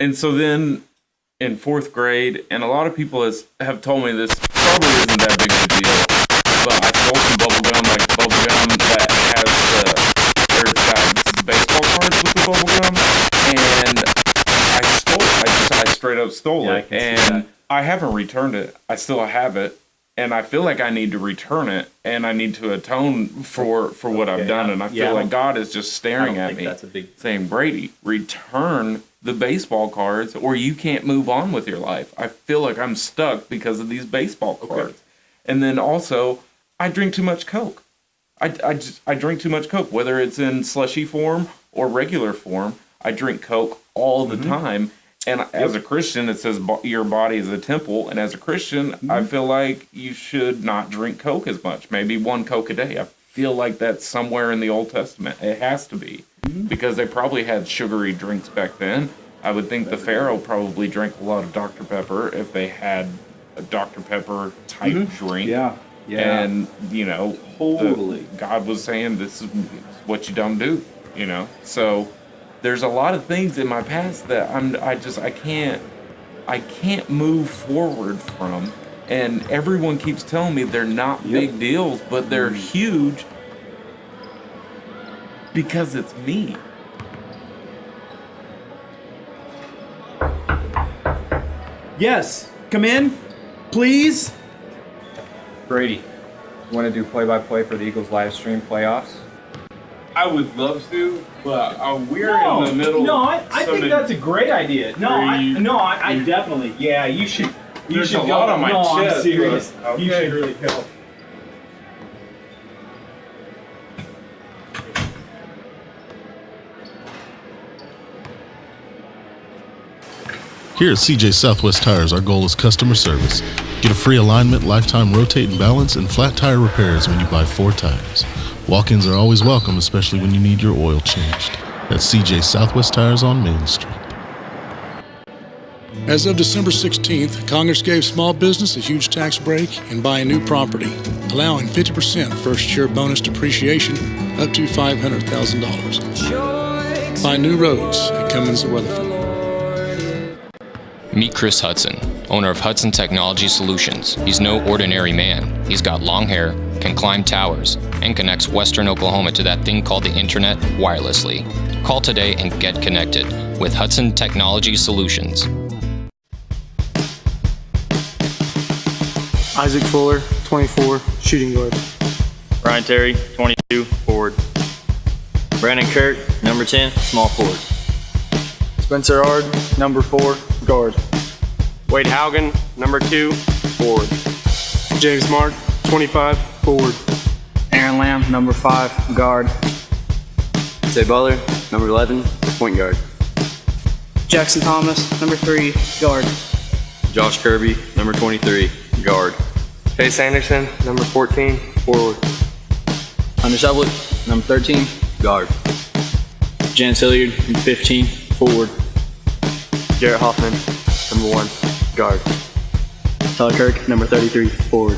And so then in 4th grade, and a lot of people have told me this probably isn't that big of a deal, but I stole some bubble gum, like bubble gum that has or it's got the baseball cards with the bubble gum, and I stole it. I straight up stole it, and I haven't returned it. I still have it, and I feel like I need to return it, and I need to atone for what I've done, and I feel like God is just staring at me, saying, Brady, return the baseball cards, or you can't move on with your life. I feel like I'm stuck because of these baseball cards. And then also, I drink too much Coke. I drink too much Coke, whether it's in slushy form or regular form. I drink Coke all the time. And as a Christian, it says your body is a temple. And as a Christian, I feel like you should not drink Coke as much. Maybe 1 Coke a day. I feel like that's somewhere in the Old Testament. It has to be. Because they probably had sugary drinks back then. I would think the Pharaoh probably drank a lot of Dr. Pepper if they had a Dr. Pepper type drink. And, you know, God was saying, this is what you don't do, you know. So there's a lot of things in my past that I can't move forward from. And everyone keeps telling me they're not big deals, but they're huge because it's me. Yes, come in, please. Brady, you want to do play-by-play for the Eagles live stream playoffs? I would love to, but we're in the middle. No, I think that's a great idea. I definitely, you should. There's a lot on my chest. I'm serious. Okay. You should really go. Here at CJ Southwest Tires, our goal is customer service. Get a free alignment, lifetime rotate and balance, and flat tire repairs when you buy 4 tires. Walk-ins are always welcome, especially when you need your oil changed. That's CJ Southwest Tires on Main Street. As of December 16th, Congress gave small business a huge tax break in buying new property, allowing 50% first-year bonus depreciation up to $500,000. Buy new roads at Cummins of Weatherford. Meet Chris Hudson, owner of Hudson Technology Solutions. He's no ordinary man. He's got long hair, can climb towers, and connects Western Oklahoma to that thing called the internet wirelessly. Call today and get connected with Hudson Technology Solutions. Isaac Fuller, 24, shooting guard. Brian Terry, 22, forward. Brandon Kirk, number 10, small forward. Spencer Ard, number 4, guard. Wade Haugen, number 2, forward. James Mark, 25, forward. Aaron Lamm, number 5, guard. Tate Butler, number 11, point guard. Jaxon Thomas, number 3, guard. Josh Kirby, number 23, guard. Chase Anderson, number 14, forward. Hunter Sublett, number 13, guard. Janice Hilliard, number 15, forward. Garrett Hoffman, number 1, guard. Tyler Kirk, number 33, forward.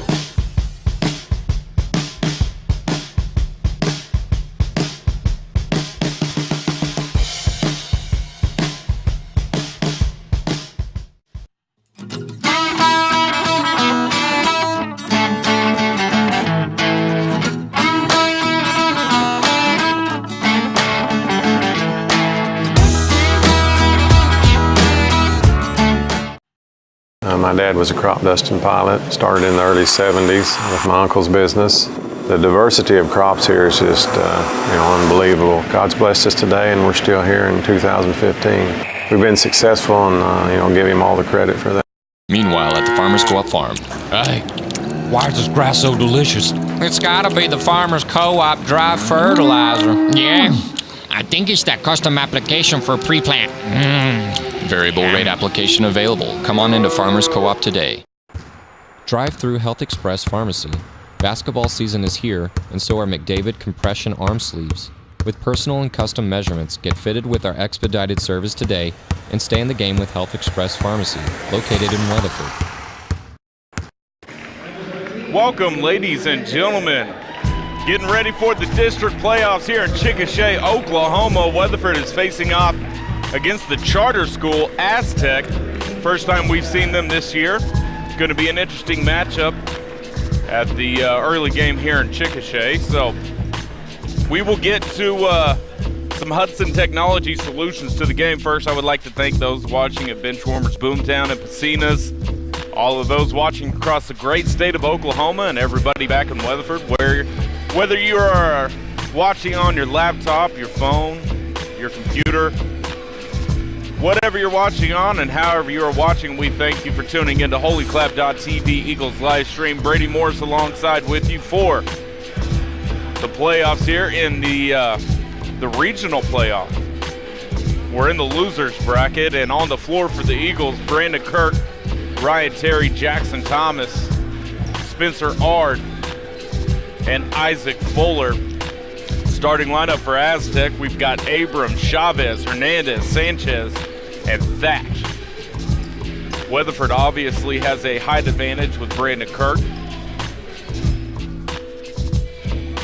My dad was a crop dusting pilot, started in the early 70s with my uncle's business. The diversity of crops here is just unbelievable. God's blessed us today and we're still here in 2015. We've been successful and give him all the credit for that. Meanwhile, at the Farmers Co-op farm. Hey, why is this grass so delicious? It's gotta be the Farmers Co-op dry fertilizer. Yeah, I think it's that custom application for pre-plant. Variable rate application available. Come on into Farmers Co-op today. Drive-through Health Express Pharmacy. Basketball season is here, and so are McDavid compression arm sleeves. With personal and custom measurements, get fitted with our expedited service today and stay in the game with Health Express Pharmacy, located in Weatherford. Welcome, ladies and gentlemen. Getting ready for the district playoffs here in Chickasha, Oklahoma. Weatherford is facing off against the charter school, Astec. First time we've seen them this year. It's going to be an interesting matchup at the early game here in Chickasha. So we will get to some Hudson Technology solutions to the game. First, I would like to thank those watching at Benchwarmers, Boomtown, and Pacina's, all of those watching across the great state of Oklahoma, and everybody back in Weatherford, whether you are watching on your laptop, your phone, your computer, whatever you're watching on and however you are watching, we thank you for tuning into HOLYCLAPtv Eagles live stream. Brady Morris alongside with you for the playoffs here in the regional playoff. We're in the losers bracket, and on the floor for the Eagles, Brandon Kirk, Ryan Terry, Jaxon Thomas, Spencer Ard, and Isaac Fuller. Starting lineup for Astec, we've got Abram, Chavez, Hernandez, Sanchez, and Thatch. Weatherford obviously has a height advantage with Brandon Kirk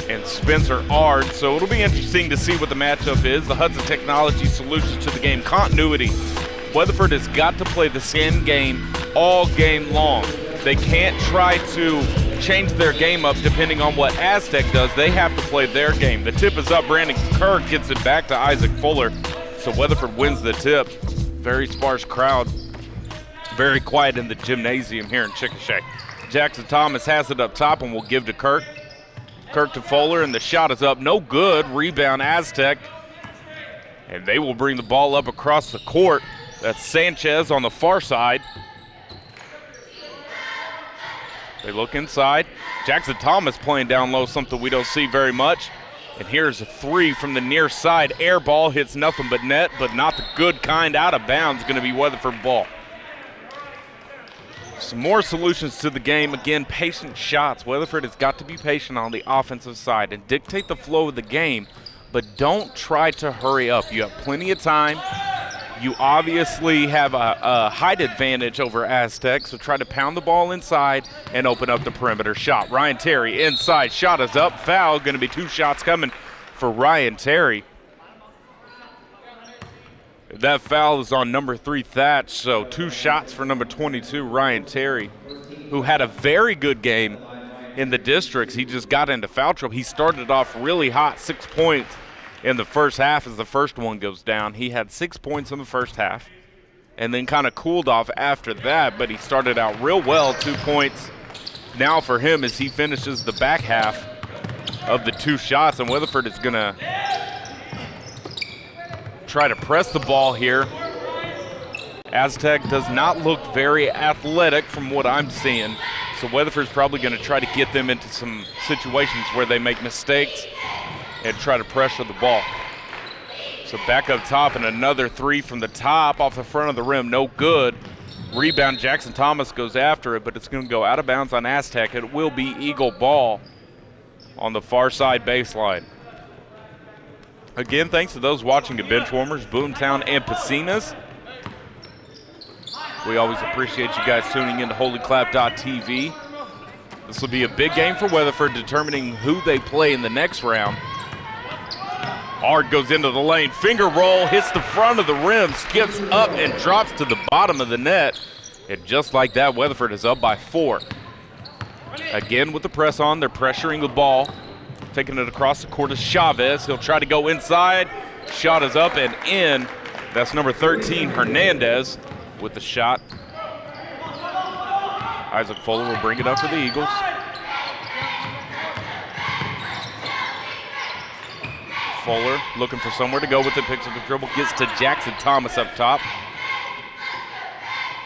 and Spencer Ard, so it'll be interesting to see what the matchup is. The Hudson Technology solutions to the game continuity. Weatherford has got to play the same game all game long. They can't try to change their game up depending on what Astec does. They have to play their game. The tip is up. Brandon Kirk gets it back to Isaac Fuller, so Weatherford wins the tip. Very sparse crowd. Very quiet in the gymnasium here in Chickasha. Jaxon Thomas has it up top and will give to Kirk. Kirk to Fuller, and the shot is up. No good. Rebound Astec. And they will bring the ball up across the court. That's Sanchez on the far side. They look inside. Jaxon Thomas playing down low, something we don't see very much. And here's a three from the near side. Air ball hits nothing but net, but not the good kind. Out of bounds, going to be Weatherford ball. Some more solutions to the game. Again, patient shots. Weatherford has got to be patient on the offensive side and dictate the flow of the game, but don't try to hurry up. You have plenty of time. You obviously have a height advantage over Astec, so try to pound the ball inside and open up the perimeter shot. Ryan Terry inside, shot is up, foul. Going to be 2 shots coming for Ryan Terry. That foul is on number 3, Thatch, so 2 shots for number 22, Ryan Terry, who had a very good game in the districts. He just got into foul trouble. He started off really hot, 6 points in the first half as the first one goes down. He had 6 points in the first half and then kind of cooled off after that, but he started out real well, 2 points now for him as he finishes the back half of the 2 shots, and Weatherford is going to try to press the ball here. Astec does not look very athletic from what I'm seeing, so Weatherford's probably going to try to get them into some situations where they make mistakes and try to pressure the ball. So back up top, and another 3 from the top off the front of the rim, no good. Rebound, Jaxon Thomas goes after it, but it's going to go out of bounds on Astec. It will be Eagle ball on the far side baseline. Again, thanks to those watching at Benchwarmers, Boomtown, and Pacina's. We always appreciate you guys tuning in to HOLYCLAP.tv. This will be a big game for Weatherford, determining who they play in the next round. Ard goes into the lane, finger roll, hits the front of the rim, skips up and drops to the bottom of the net. And just like that, Weatherford is up by 4. Again with the press on, they're pressuring the ball. Taking it across the court is Chavez. He'll try to go inside. Shot is up and in. That's number 13, Hernandez, with the shot. Isaac Fuller will bring it up for the Eagles. Fuller looking for somewhere to go with it, picks up the dribble, gets to Jaxon Thomas up top.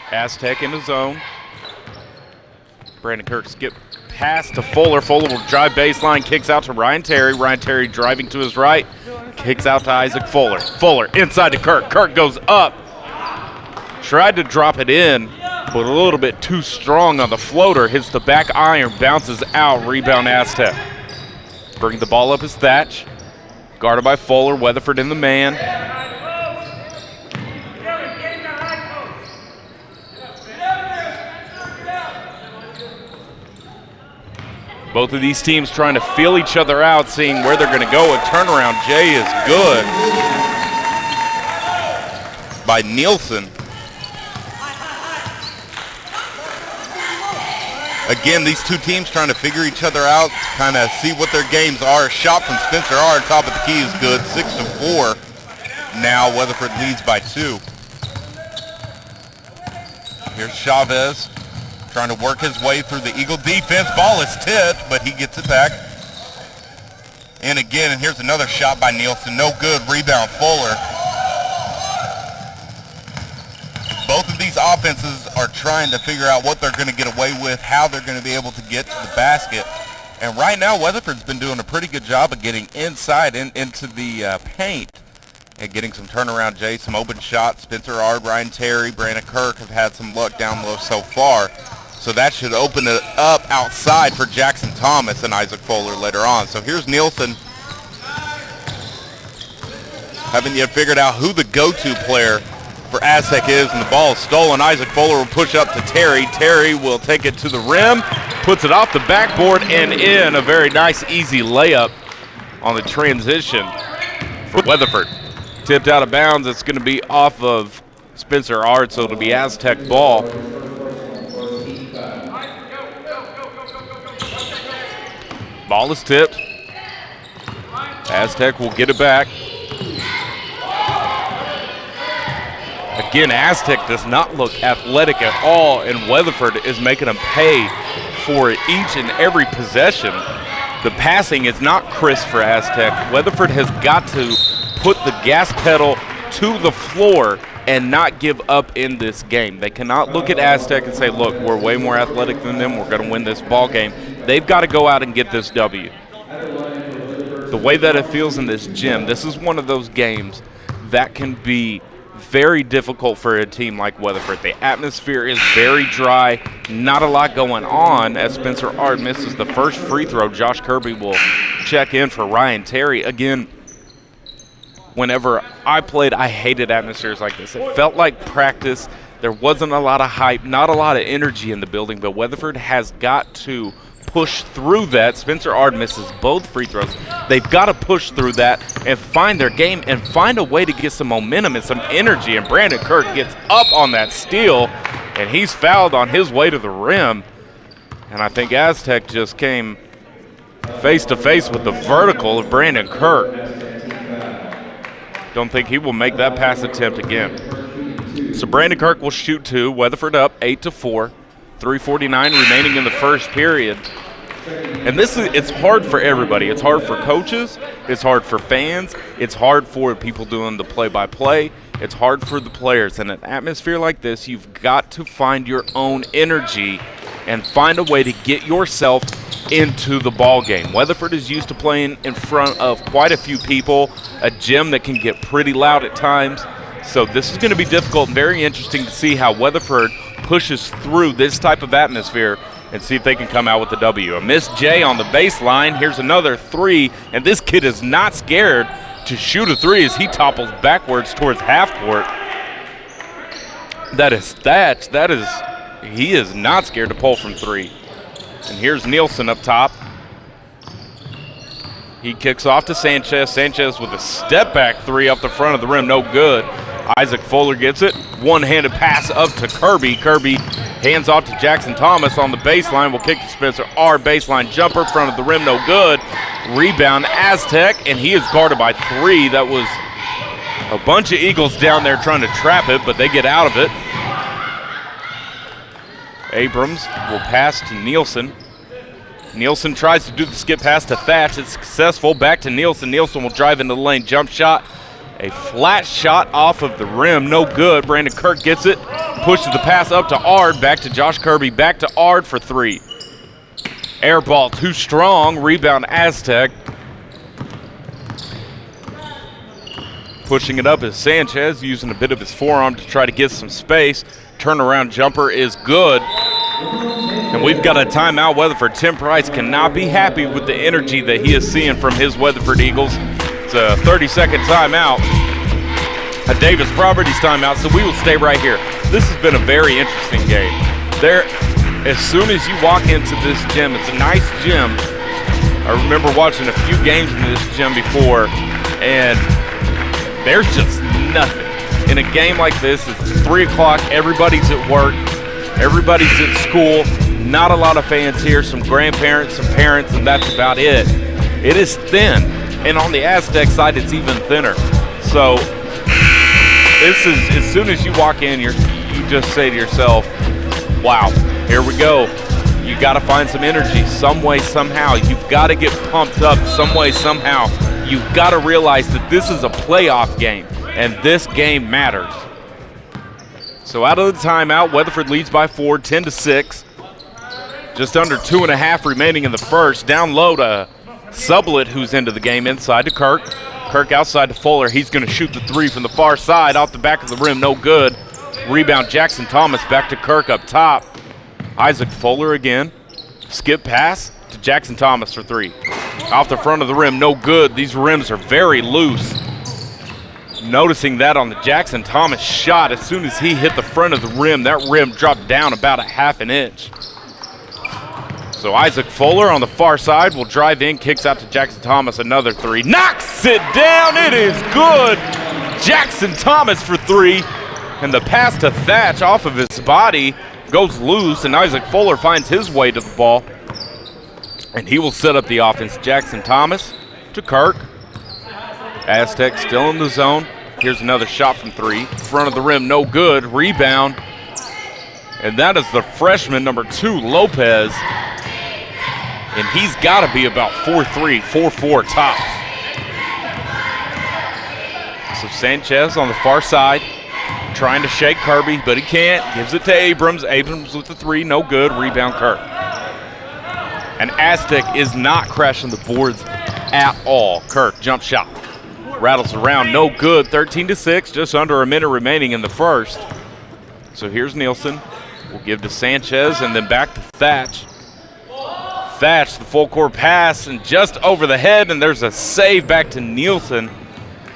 Astec in the zone. Brandon Kirk skip pass to Fuller. Fuller will drive baseline, kicks out to Ryan Terry. Ryan Terry driving to his right, kicks out to Isaac Fuller. Fuller inside to Kirk. Kirk goes up. Tried to drop it in, but a little bit too strong on the floater. Hits the back iron, bounces out. Rebound Astec. Bring the ball up is Thatch. Guarded by Fuller. Weatherford in the man. Both of these teams trying to feel each other out, seeing where they're going to go. A turnaround J is good. by Nielsen. Again, these two teams trying to figure each other out, kind of see what their games are. Shot from Spencer Ard, top of the key is good, 6-4. Now Weatherford leads by 2. Here's Chavez trying to work his way through the Eagle defense. Ball is tipped, but he gets it back. And again, and here's another shot by Nielsen. No good. Rebound, Fuller. Both of these offenses are trying to figure out what they're going to get away with, how they're going to be able to get to the basket. And right now, Weatherford's been doing a pretty good job of getting inside into the paint and getting some turnaround J's, some open shots. Spencer Ard, Ryan Terry, Brandon Kirk have had some luck down low so far. So that should open it up outside for Jaxon Thomas and Isaac Fuller later on. So here's Nielsen. Haven't yet figured out who the go-to player for Astec is, and the ball is stolen. Isaac Fuller will push up to Terry. Terry will take it to the rim, puts it off the backboard and in. A very nice, easy layup on the transition for Weatherford. Tipped out of bounds. It's going to be off of Spencer Ard, so it'll be Astec ball. Ball is tipped. Astec will get it back. Again, Astec does not look athletic at all, and Weatherford is making them pay for each and every possession. The passing is not crisp for Astec. Weatherford has got to put the gas pedal to the floor and not give up in this game. They cannot look at Astec and say, look, we're way more athletic than them. We're going to win this ball game. They've got to go out and get this W. The way that it feels in this gym, this is one of those games that can be very difficult for a team like Weatherford. The atmosphere is very dry, not a lot going on as Spencer Ard misses the first free throw. Josh Kirby will check in for Ryan Terry. Again, whenever I played, I hated atmospheres like this. It felt like practice. There wasn't a lot of hype, not a lot of energy in the building, but Weatherford has got to push through that. Spencer Ard misses both free throws. They've got to push through that and find their game and find a way to get some momentum and some energy. And Brandon Kirk gets up on that steal, and he's fouled on his way to the rim. And I think Astec just came face-to-face with the vertical of Brandon Kirk. Don't think he will make that pass attempt again. So Brandon Kirk will shoot 2. Weatherford up 8-4. 3:49 remaining in the first period. And it's hard for everybody. It's hard for coaches. It's hard for fans. It's hard for people doing the play-by-play. It's hard for the players. In an atmosphere like this, you've got to find your own energy and find a way to get yourself into the ball game. Weatherford is used to playing in front of quite a few people, a gym that can get pretty loud at times. So this is going to be difficult and very interesting to see how Weatherford pushes through this type of atmosphere and see if they can come out with the W. A missed J on the baseline. Here's another 3, and this kid is not scared to shoot a 3 as he topples backwards towards half court. He is not scared to pull from 3. And here's Nielsen up top. He kicks off to Sanchez. Sanchez with a step-back 3 up the front of the rim, no good. Isaac Fuller gets it. One-handed pass up to Kirby. Kirby hands off to Jaxon Thomas on the baseline. Will kick to Spencer Ard. Baseline jumper, front of the rim, no good. Rebound, Astec, and he is guarded by 3. That was a bunch of Eagles down there trying to trap it, but they get out of it. Abrams will pass to Nielsen. Nielsen tries to do the skip pass to Thatch. It's successful. Back to Nielsen. Nielsen will drive into the lane. Jump shot. A flat shot off of the rim. No good. Brandon Kirk gets it. Pushes the pass up to Ard. Back to Josh Kirby. Back to Ard for 3. Air ball too strong. Rebound Astec. Pushing it up is Sanchez, using a bit of his forearm to try to get some space. Turnaround jumper is good. And we've got a timeout. Weatherford. Tim Price cannot be happy with the energy that he is seeing from his Weatherford Eagles. It's a 30-second timeout. A Davis Properties timeout, so we will stay right here. This has been a very interesting game. As soon as you walk into this gym, it's a nice gym. I remember watching a few games in this gym before, and there's just nothing. in a game like this, it's 3 o'clock, everybody's at work, everybody's at school, not a lot of fans here, some grandparents, some parents, and that's about it. It is thin, and on the Astec side, it's even thinner. So this is, as soon as you walk in, you just say to yourself, wow, here we go. You got to find some energy some way, somehow. You've got to get pumped up some way, somehow. You've got to realize that this is a playoff game, and this game matters. So out of the timeout, Weatherford leads by 4, 10-6. Just under 2.5 remaining in the first. Down low to Sublet, who's into the game, inside to Kirk. Kirk outside to Fuller. He's going to shoot the 3 from the far side, off the back of the rim, no good. Rebound, Jaxon Thomas back to Kirk up top. Isaac Fuller again. Skip pass to Jaxon Thomas for 3. Off the front of the rim, no good. These rims are very loose. Noticing that on the Jaxon Thomas shot, as soon as he hit the front of the rim, that rim dropped down about a half an inch. So Isaac Fuller on the far side will drive in, kicks out to Jaxon Thomas, another 3. Knocks it down, it is good. Jaxon Thomas for 3. And the pass to Thatch off of his body goes loose, and Isaac Fuller finds his way to the ball. And he will set up the offense. Jaxon Thomas to Kirk. Astec still in the zone. Here's another shot from 3. Front of the rim, no good. Rebound. And that is the freshman, number 2, Lopez. And he's got to be about 4'3", 4'4" tops. So Sanchez on the far side, trying to shake Kirby, but he can't. Gives it to Abrams. Abrams with the 3, no good. Rebound Kirk. And Astec is not crashing the boards at all. Kirk, jump shot. Rattles around, no good. 13-6, just under a minute remaining in the first. So here's Nielsen. We'll give to Sanchez and then back to Thatch. Thatch, the full court pass, and just over the head, and there's a save back to Nielsen.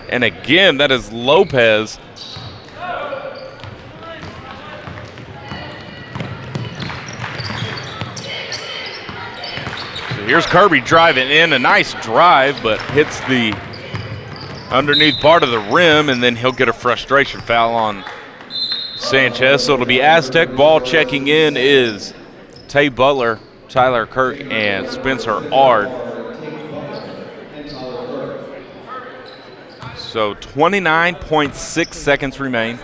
And again, that is Lopez. So here's Kirby driving in, a nice drive, but hits the underneath part of the rim, and then he'll get a frustration foul on Sanchez. So it'll be Astec. Ball checking in is Tate Butler, Tyler Kirk, and Spencer Ard. So 29.6 seconds remain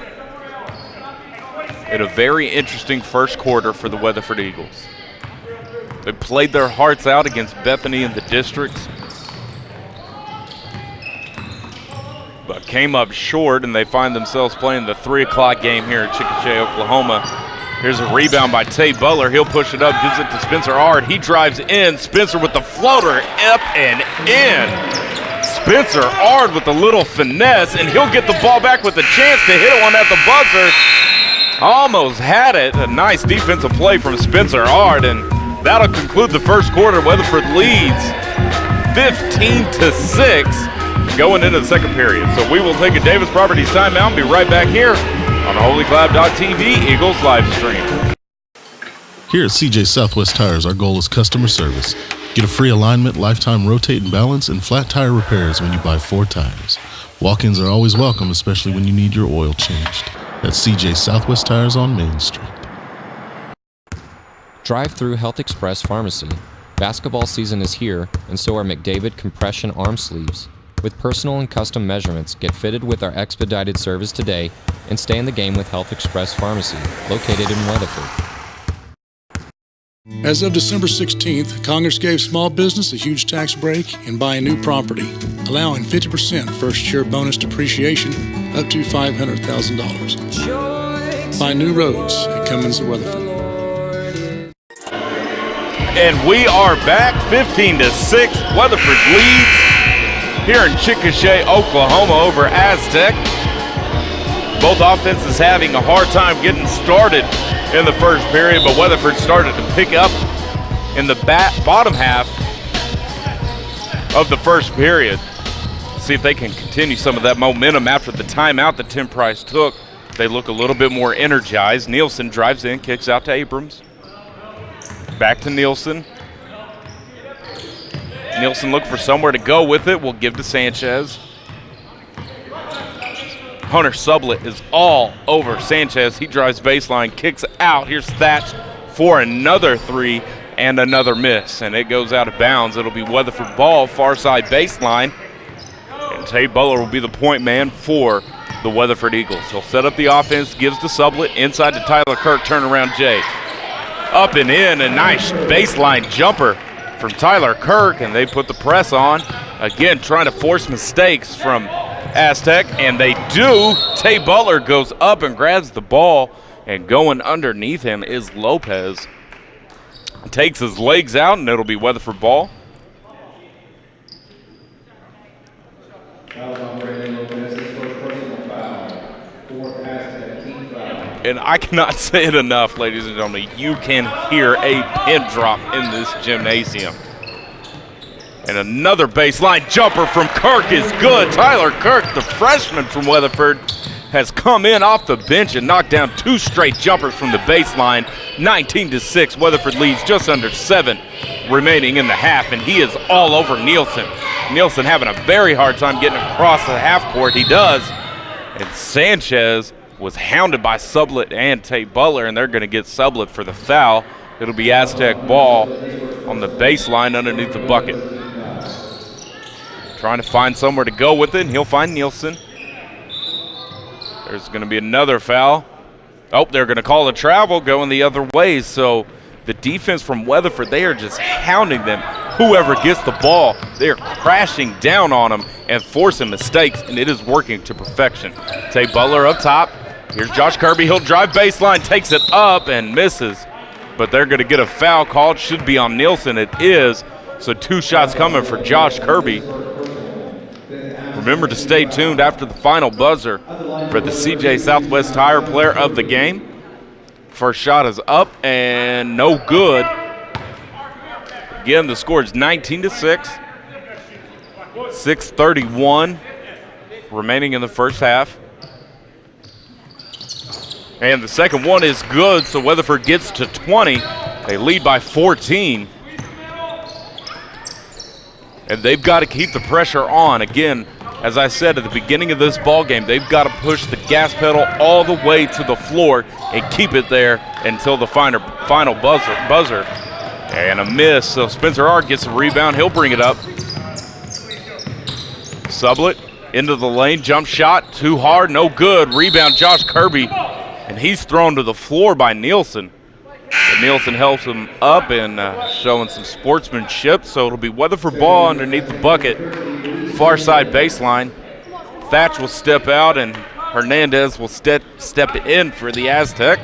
in a very interesting first quarter for the Weatherford Eagles. They played their hearts out against Bethany in the districts, but came up short, and they find themselves playing the 3 o'clock game here in Chickasha, Oklahoma. Here's a rebound by Tate Butler. He'll push it up, gives it to Spencer Ard. He drives in. Spencer with the floater, up and in. Spencer Ard with a little finesse, and he'll get the ball back with a chance to hit one at the buzzer. Almost had it. A nice defensive play from Spencer Ard, and that'll conclude the first quarter. Weatherford leads 15-6 going into the second period. So we will take a Davis Properties timeout and be right back here on HOLYCLAPtv Eagles live stream. Here at CJ Southwest Tires, our goal is customer service. Get a free alignment, lifetime rotate and balance, and flat tire repairs when you buy 4 tires. Walk-ins are always welcome, especially when you need your oil changed. That's CJ Southwest Tires on Main Street. Drive through Health Express Pharmacy. Basketball season is here, and so are McDavid compression arm sleeves. With personal and custom measurements, get fitted with our expedited service today and stay in the game with Health Express Pharmacy, located in Weatherford. As of December 16th, Congress gave small business a huge tax break in buying new property, allowing 50% first-year bonus depreciation up to $500,000. Find new roads at Cummins of Weatherford. And we are back, 15-6. Weatherford leads here in Chickasha, Oklahoma over Astec. Both offenses having a hard time getting started in the first period, but Weatherford started to pick up in the bottom half of the first period. See if they can continue some of that momentum after the timeout that Tim Price took. They look a little bit more energized. Nielsen drives in, kicks out to Abrams. Back to Nielsen. Nielsen looking for somewhere to go with it. We'll give to Sanchez. Hunter Sublett is all over Sanchez. He drives baseline, kicks out. Here's Thatch for another three and another miss, and it goes out of bounds. It'll be Weatherford ball, far side baseline, and Tate Butler will be the point man for the Weatherford Eagles. He'll set up the offense, gives to Sublett, inside to Tyler Kirk, turnaround Jay. Up and in, a nice baseline jumper from Tyler Kirk, and they put the press on. Again, trying to force mistakes from Astec, and they do. Tate Butler goes up and grabs the ball, and going underneath him is Lopez. Takes his legs out, and it'll be Weatherford ball. And I cannot say it enough, ladies and gentlemen. You can hear a pin drop in this gymnasium. And another baseline jumper from Kirk is good. Tyler Kirk, the freshman from Weatherford, has come in off the bench and knocked down two straight jumpers from the baseline. 19-6, Weatherford leads just under 7 remaining in the half, and he is all over Nielsen. Nielsen having a very hard time getting across the half court. He does. And Sanchez was hounded by Sublett and Tate Butler, and they're going to get Sublett for the foul. It'll be Astec ball on the baseline underneath the bucket. Trying to find somewhere to go with it, and he'll find Nielsen. There's going to be another foul. Oh, they're going to call a travel going the other way. So the defense from Weatherford, they are just hounding them. Whoever gets the ball, they are crashing down on them and forcing mistakes, and it is working to perfection. Tate Butler up top. Here's Josh Kirby. He'll drive baseline, takes it up and misses. But they're going to get a foul called. Should be on Nielsen. It is. So 2 shots coming for Josh Kirby. Remember to stay tuned after the final buzzer for the CJ Southwest Tire Player of the Game. First shot is up and no good. Again, the score is 19-6. 6:31 remaining in the first half. And the second one is good, so Weatherford gets to 20. They lead by 14. And they've got to keep the pressure on. Again, as I said at the beginning of this ball game, they've got to push the gas pedal all the way to the floor and keep it there until the final buzzer. And a miss, so Spencer Ard gets a rebound. He'll bring it up. Sublett into the lane, jump shot, too hard, no good. Rebound, Josh Kirby, and he's thrown to the floor by Nielsen. But Nielsen helps him up and showing some sportsmanship, so it'll be Weatherford ball underneath the bucket. Far side baseline. Thatch will step out, and Hernandez will step in for the Astec.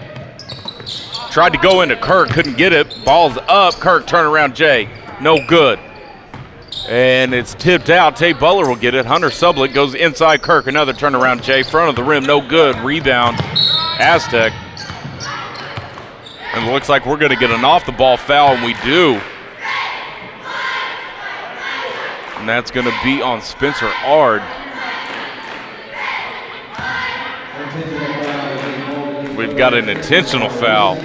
Tried to go into Kirk, couldn't get it. Ball's up, Kirk, turnaround Jay, no good. And it's tipped out. Tate Butler will get it. Hunter Sublett goes inside Kirk, another turnaround Jay, front of the rim, no good. Rebound, Astec. And it looks like we're going to get an off-the-ball foul, and we do. And that's going to be on Spencer Ard. We've got an intentional foul.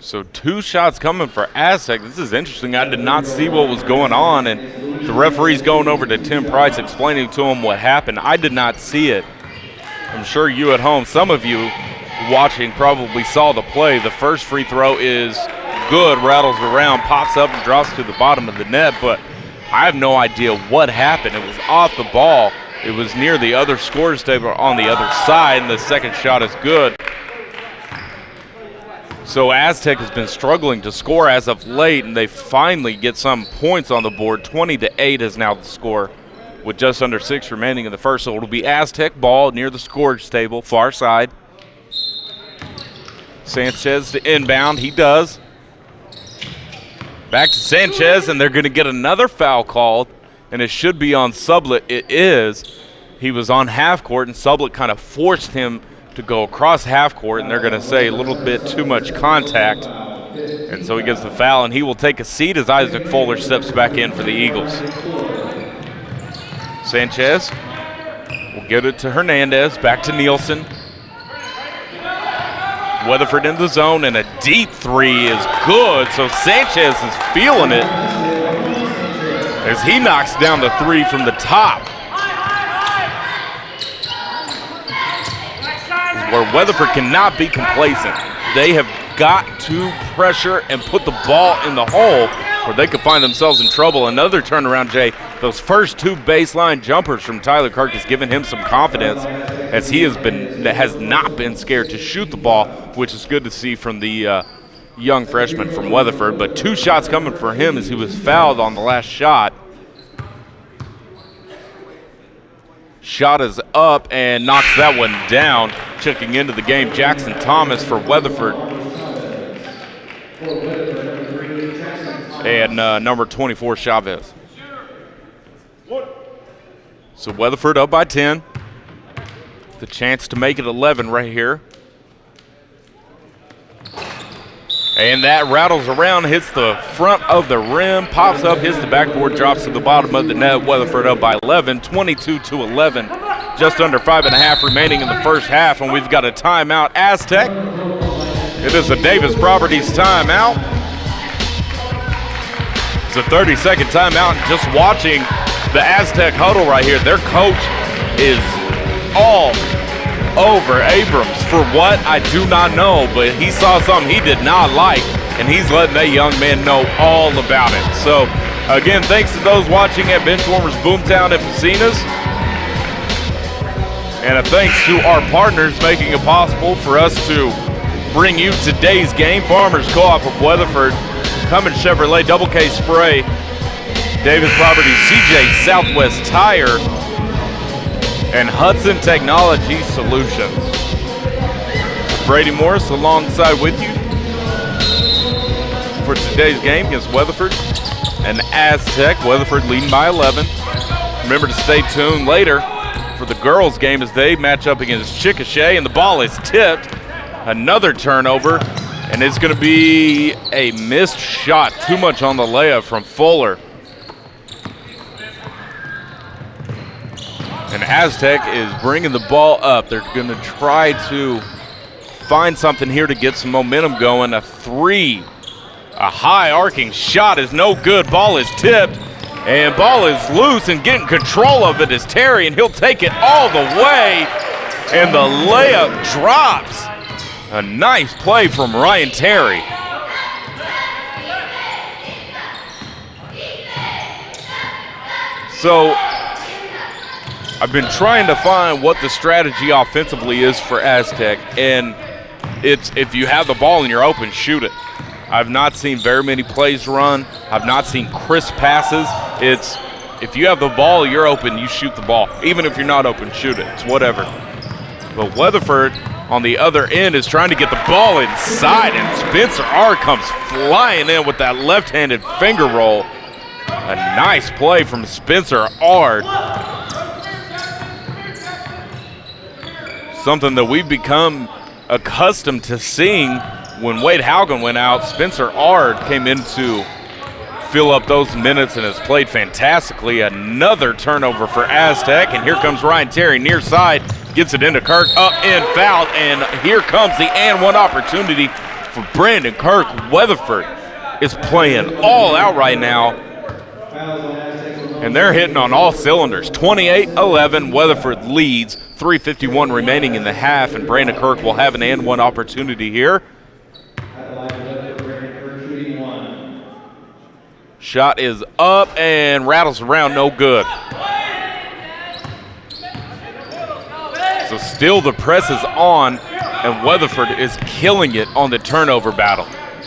So 2 shots coming for Astec. This is interesting. I did not see what was going on, and the referee's going over to Tim Price explaining to him what happened. I did not see it. I'm sure you at home, some of you watching probably saw the play. The first free throw is good, rattles around, pops up and drops to the bottom of the net, but I have no idea what happened. It was off the ball. It was near the other scorer's table on the other side, and the second shot is good. So Astec has been struggling to score as of late, and they finally get some points on the board. 20-8 is now the score with just under 6 remaining in the first. So it'll be Astec ball near the scorer's table, far side. Sanchez to inbound, he does. Back to Sanchez, and they're going to get another foul called, and it should be on Sublett. It is. He was on half court, and Sublett kind of forced him to go across half court, and they're going to say a little bit too much contact. And so he gets the foul, and he will take a seat as Isaac Fuller steps back in for the Eagles. Sanchez will get it to Hernandez, back to Nielsen. Weatherford in the zone, and a deep 3 is good, so Sanchez is feeling it. as he knocks down the three from the top. Where Weatherford cannot be complacent. They have got to pressure and put the ball in the hole where they could find themselves in trouble. Another turnaround, Jay. Those first two baseline jumpers from Tyler Kirk has given him some confidence, as he has not been scared to shoot the ball, which is good to see from the young freshman from Weatherford. But two shots coming for him as he was fouled on the last shot. Shot is up and knocks that one down. Checking into the game, Jaxon Thomas for Weatherford. And number 24, Chavez. So Weatherford up by 10. The chance to make it 11 right here. And that rattles around, hits the front of the rim, pops up, hits the backboard, drops to the bottom of the net. Weatherford up by 11, 22-11. Just under 5.5 remaining in the first half, and we've got a timeout. Astec. It is a Davis Properties timeout. It's a 30-second timeout. Just watching the Astec huddle right here, their coach is all over Abrams for what, I do not know, but he saw something he did not like, and he's letting that young man know all about it. So, again, thanks to those watching at Benchwarmers Boomtown and Pacina's, and a thanks to our partners making it possible for us to bring you today's game. Farmers Co-op of Weatherford, Cummins Chevrolet, Double K Spray, Davis Properties, CJ Southwest Tire, and Hudson Technology Solutions. Brady Morris alongside with you for today's game against Weatherford and Astec. Weatherford leading by 11. Remember to stay tuned later for the girls' game as they match up against Chickasha, and the ball is tipped. Another turnover, and it's going to be a missed shot. Too much on the layup from Fuller. And Astec is bringing the ball up. They're going to try to find something here to get some momentum going. A three, a high arcing shot is no good. Ball is tipped, and ball is loose, and getting control of it is Terry, and he'll take it all the way, and the layup drops. A nice play from Ryan Terry. So, I've been trying to find what the strategy offensively is for Astec, and it's if you have the ball and you're open, shoot it. I've not seen very many plays run. I've not seen crisp passes. It's if you have the ball, you're open, you shoot the ball. Even if you're not open, shoot it. It's whatever. But Weatherford on the other end is trying to get the ball inside, and Spencer R comes flying in with that left-handed finger roll. A nice play from Spencer R. Something that we've become accustomed to seeing. When Wade Haugen went out, Spencer Ard came in to fill up those minutes and has played fantastically. Another turnover for Astec, and here comes Ryan Terry near side, gets it into Kirk, up and fouled, and here comes the and one opportunity for Brandon Kirk. Weatherford is playing all out right now, and they're hitting on all cylinders. 28-11, Weatherford leads, 3:51 remaining in the half, and Brandon Kirk will have an and one opportunity here. Shot is up and rattles around, no good. So still the press is on, and Weatherford is killing it on the turnover battle.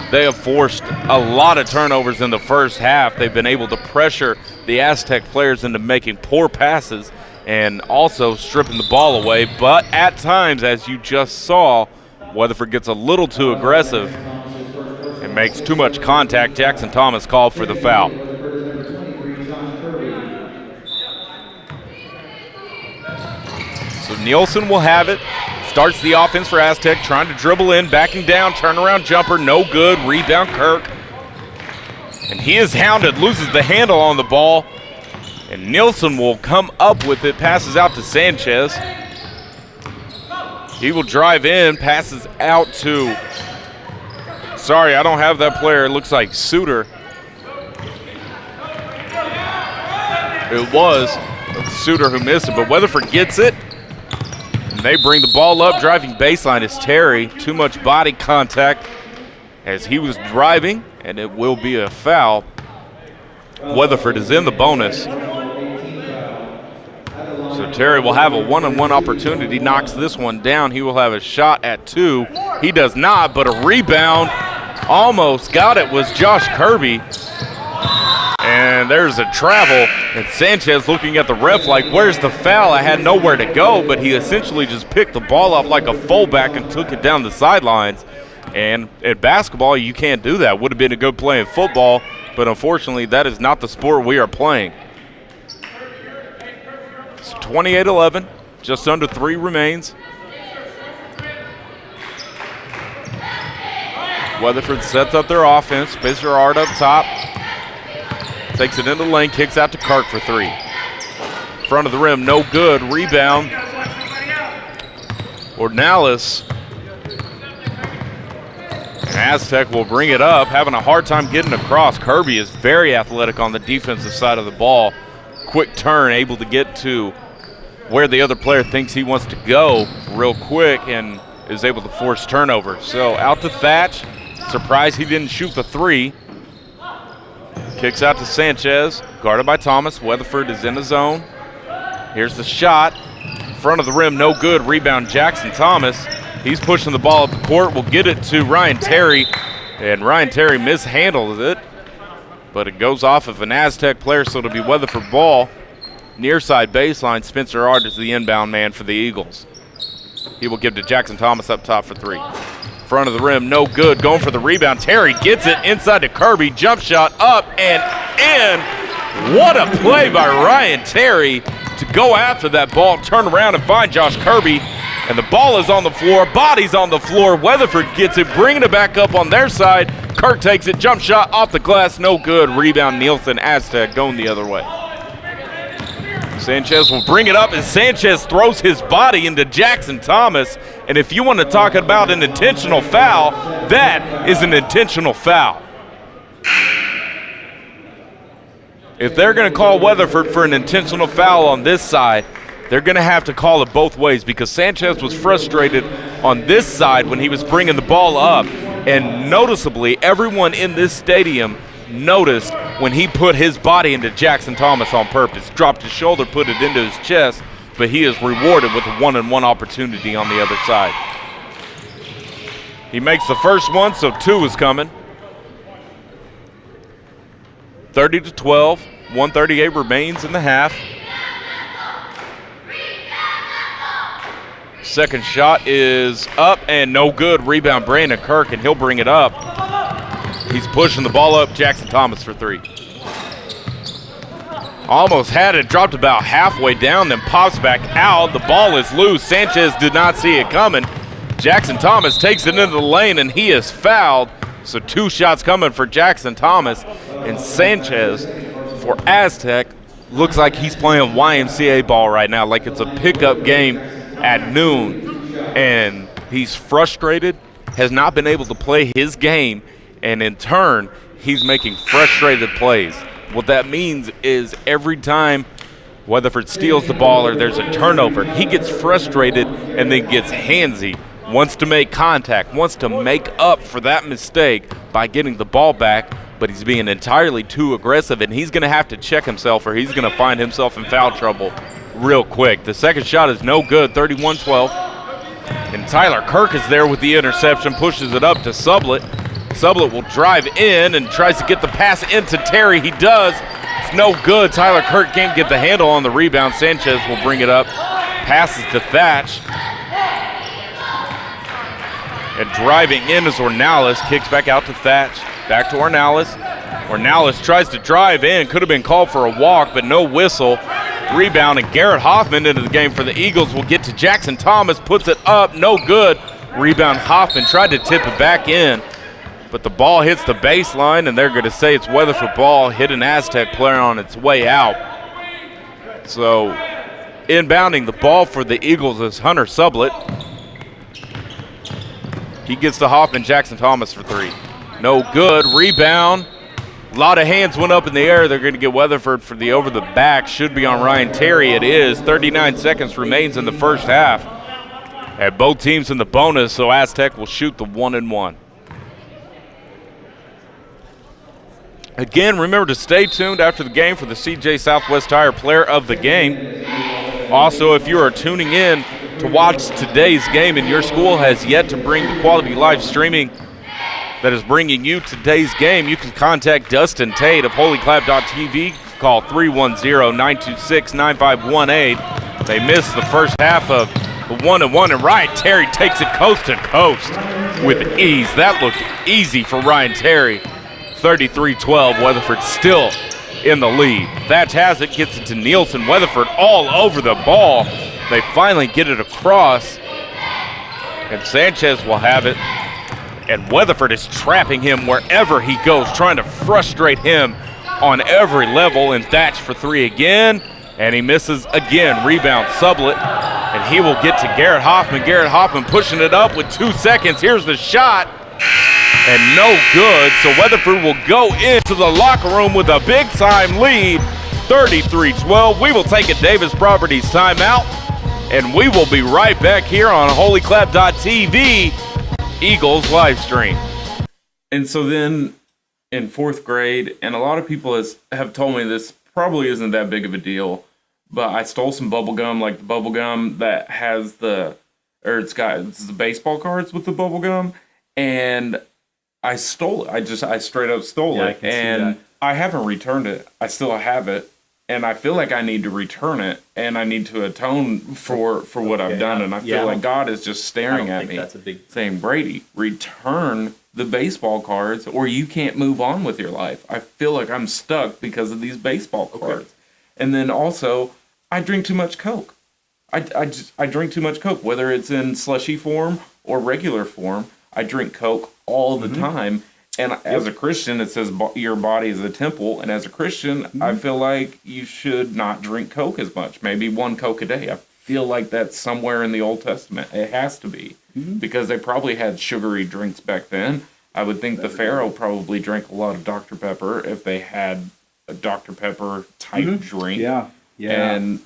They have forced a lot of turnovers in the first half. They've been able to pressure the Astec players into making poor passes and also stripping the ball away. But at times, as you just saw, Weatherford gets a little too aggressive and makes too much contact. Jaxon Thomas called for the foul. So Nielsen will have it. Starts the offense for Astec, trying to dribble in, backing down, turnaround jumper, no good. Rebound Kirk. And he is hounded, loses the handle on the ball. And Nielsen will come up with it, passes out to Sanchez. He will drive in, passes out to, sorry, I don't have that player. It looks like Suter. It was Suter who missed it, but Weatherford gets it. And they bring the ball up. Driving baseline is Terry. Too much body contact as he was driving, and it will be a foul. Weatherford is in the bonus. So Terry will have a one-on-one opportunity. Knocks this one down. He will have a shot at 2. He does not, but a rebound. Almost got it was Josh Kirby. And there's a travel, and Sanchez looking at the ref like, where's the foul? I had nowhere to go, but he essentially just picked the ball up like a fullback and took it down the sidelines. And at basketball, you can't do that. Would have been a good play in football, but unfortunately, that is not the sport we are playing. So 28-11, just under 3 remains. Weatherford sets up their offense. Spencer Ard up top. Takes it into the lane, kicks out to Kirk for 3. Front of the rim, no good. Rebound. Ornalis. And Astec will bring it up, having a hard time getting across. Kirby is very athletic on the defensive side of the ball. Quick turn, able to get to where the other player thinks he wants to go real quick and is able to force turnover. So out to Thatch. Surprised he didn't shoot the 3. Kicks out to Sanchez, guarded by Thomas. Weatherford is in the zone. Here's the shot. Front of the rim, no good. Rebound, Jaxon Thomas. He's pushing the ball up the court. Will get it to Ryan Terry, and Ryan Terry mishandles it. But it goes off of an Astec player, so it'll be Weatherford ball. Near side baseline, Spencer Ard is the inbound man for the Eagles. He will give to Jaxon Thomas up top for 3. Front of the rim, no good. Going for the rebound. Terry gets it inside to Kirby. Jump shot up and in. What a play by Ryan Terry to go after that ball, turn around and find Josh Kirby. And the ball is on the floor. Body's on the floor. Weatherford gets it, bringing it back up on their side. Kirk takes it. Jump shot off the glass. No good. Rebound, Nielsen. Astec going the other way. Sanchez will bring it up, and Sanchez throws his body into Jaxon Thomas. And if you want to talk about an intentional foul, that is an intentional foul. If they're going to call Weatherford for an intentional foul on this side, they're going to have to call it both ways, because Sanchez was frustrated on this side when he was bringing the ball up. And noticeably, everyone in this stadium noticed when he put his body into Jaxon Thomas on purpose. Dropped his shoulder, put it into his chest, but he is rewarded with a one-on-one opportunity on the other side. He makes the first one, so 2 is coming. 30-12, 138 remains in the half. Second shot is up and no good. Rebound, Brandon Kirk, and he'll bring it up. He's pushing the ball up. Jaxon Thomas for 3. Almost had it, dropped about halfway down, then pops back out. The ball is loose. Sanchez did not see it coming. Jaxon Thomas takes it into the lane, and he is fouled. So 2 shots coming for Jaxon Thomas. And Sanchez for Astec looks like he's playing YMCA ball right now, like it's a pickup game at noon. And he's frustrated, has not been able to play his game, and in turn, he's making frustrated plays. What that means is every time Weatherford steals the ball or there's a turnover, he gets frustrated and then gets handsy, wants to make contact, wants to make up for that mistake by getting the ball back, but he's being entirely too aggressive, and he's going to have to check himself or he's going to find himself in foul trouble real quick. The second shot is no good, 31-12. And Tyler Kirk is there with the interception, pushes it up to Sublett. Sublett will drive in and tries to get the pass into Terry. He does. It's no good. Tyler Kirk can't get the handle on the rebound. Sanchez will bring it up. Passes to Thatch. And driving in is Ornalis. Kicks back out to Thatch. Back to Ornalis. Ornalis tries to drive in. Could have been called for a walk, but no whistle. Rebound, and Garrett Hoffman into the game for the Eagles. Will get to Jaxon Thomas. Puts it up. No good. Rebound, Hoffman tried to tip it back in, but the ball hits the baseline, and they're going to say it's Weatherford ball. Hit an Astec player on its way out. So inbounding the ball for the Eagles is Hunter Sublett. He gets to Hoffman. Jaxon Thomas for 3. No good. Rebound. A lot of hands went up in the air. They're going to get Weatherford for the over the back. Should be on Ryan Terry. It is. 39 seconds remains in the first half. And both teams in the bonus, so Astec will shoot the 1-and-1. Again, remember to stay tuned after the game for the CJ Southwest Tire Player of the Game. Also, if you are tuning in to watch today's game and your school has yet to bring the quality live streaming that is bringing you today's game, you can contact Dustin Tate of HOLYCLAPtv. Call 310-926-9518. They missed the first half of the 1-and-1, and Ryan Terry takes it coast to coast with ease. That looked easy for Ryan Terry. 33-12, Weatherford still in the lead. Thatch has it, gets it to Nielsen. Weatherford all over the ball. They finally get it across, and Sanchez will have it. And Weatherford is trapping him wherever he goes, trying to frustrate him on every level. And Thatch for three again, and he misses again. Rebound, Sublet, and he will get to Garrett Hoffman. Garrett Hoffman pushing it up with 2 seconds. Here's the shot, and no good. So Weatherford will go into the locker room with a big-time lead, 33-12. We will take a Davis Properties timeout, and we will be right back here on HOLYCLAP.tv. Eagles live stream. And so then in fourth grade, and a lot of people have told me this probably isn't that big of a deal, but I stole some bubble gum, like the bubble gum that has it's the baseball cards with the bubble gum, and I stole it. I straight up stole it, and I haven't returned it. I still have it, and I feel like I need to return it, and I need to atone for what I've done, and I feel like God is just staring at me, saying, Brady, return the baseball cards, or you can't move on with your life. I feel like I'm stuck because of these baseball cards. And then also, I drink too much Coke. I drink too much Coke, whether it's in slushy form or regular form. I drink Coke all the time. And as a Christian, it says your body is a temple. And as a Christian, I feel like you should not drink Coke as much. Maybe 1 Coke a day. I feel like that's somewhere in the Old Testament. It has to be. Because they probably had sugary drinks back then. I would think the Pharaoh probably drank a lot of Dr. Pepper if they had a Dr. Pepper type drink. Yeah. And,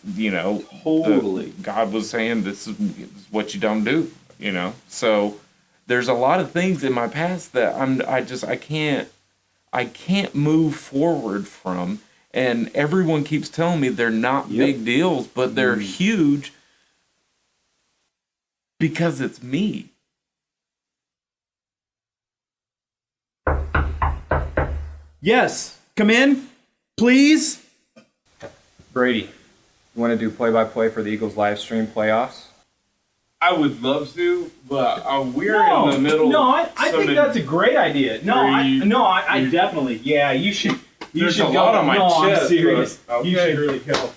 God was saying this is what you don't do, So there's a lot of things in my past that I can't move forward from, and everyone keeps telling me they're not big deals, but they're huge because it's me. Yes, come in, please. Brady, you want to do play-by-play for the Eagles live stream playoffs? I would love to, but we're in the middle. No, I think that's a great idea. I definitely, you should. You should a lot on my chest. I'm serious. Okay. You should really go.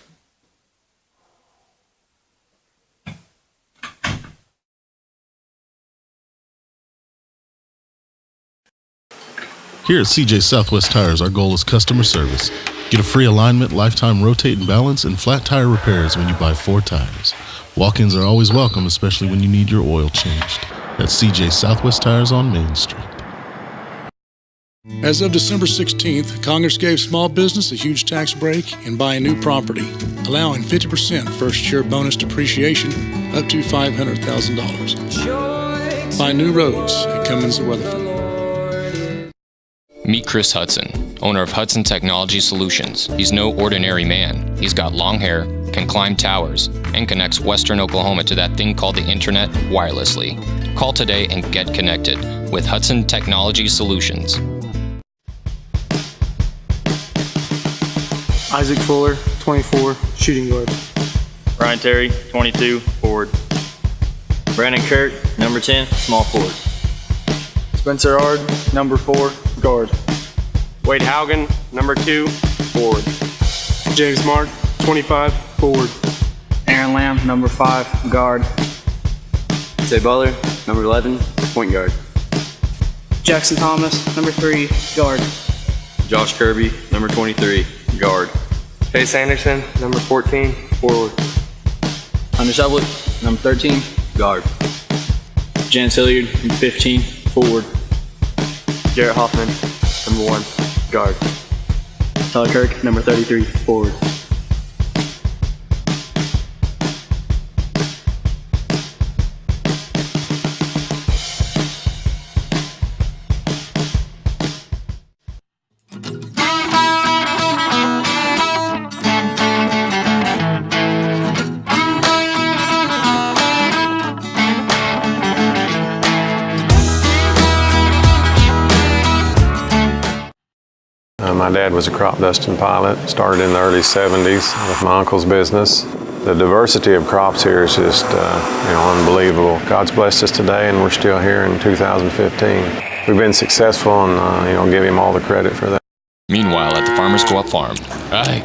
Here at CJ Southwest Tires, our goal is customer service. Get a free alignment, lifetime rotate and balance, and flat tire repairs when you buy 4 tires. Walk-ins are always welcome, especially when you need your oil changed. That's CJ Southwest Tires on Main Street. As of December 16th, Congress gave small business a huge tax break in buying new property, allowing 50% first-year bonus depreciation up to $500,000. Buy new roads at Cummins of Weatherford. Meet Chris Hudson, owner of Hudson Technology Solutions. He's no ordinary man. He's got long hair, can climb towers, and connects Western Oklahoma to that thing called the internet wirelessly. Call today and get connected with Hudson Technology Solutions. Isaac Fuller, 24, shooting guard. Ryan Terry, 22, forward. Brandon Kirk, number 10, small forward. Spencer Ard, number 4, guard. Wade Haugen, number 2, forward. James Mark, 25, forward. Aaron Lamm, number 5, guard. Tate Butler, number 11, point guard. Jaxon Thomas, number 3, guard. Josh Kirby, number 23, guard. Chase Anderson, number 14, forward. Hunter Sublet, number 13, guard. Jan Hilliard, number 15, forward. Garrett Hoffman, number 1, guard. Kirk, number 33, forward. My dad was a crop dusting pilot, started in the early 70s with my uncle's business. The diversity of crops here is just unbelievable. God's blessed us today and we're still here in 2015. We've been successful and give him all the credit for that. Meanwhile, at the Farmers Co-op farm. Hey,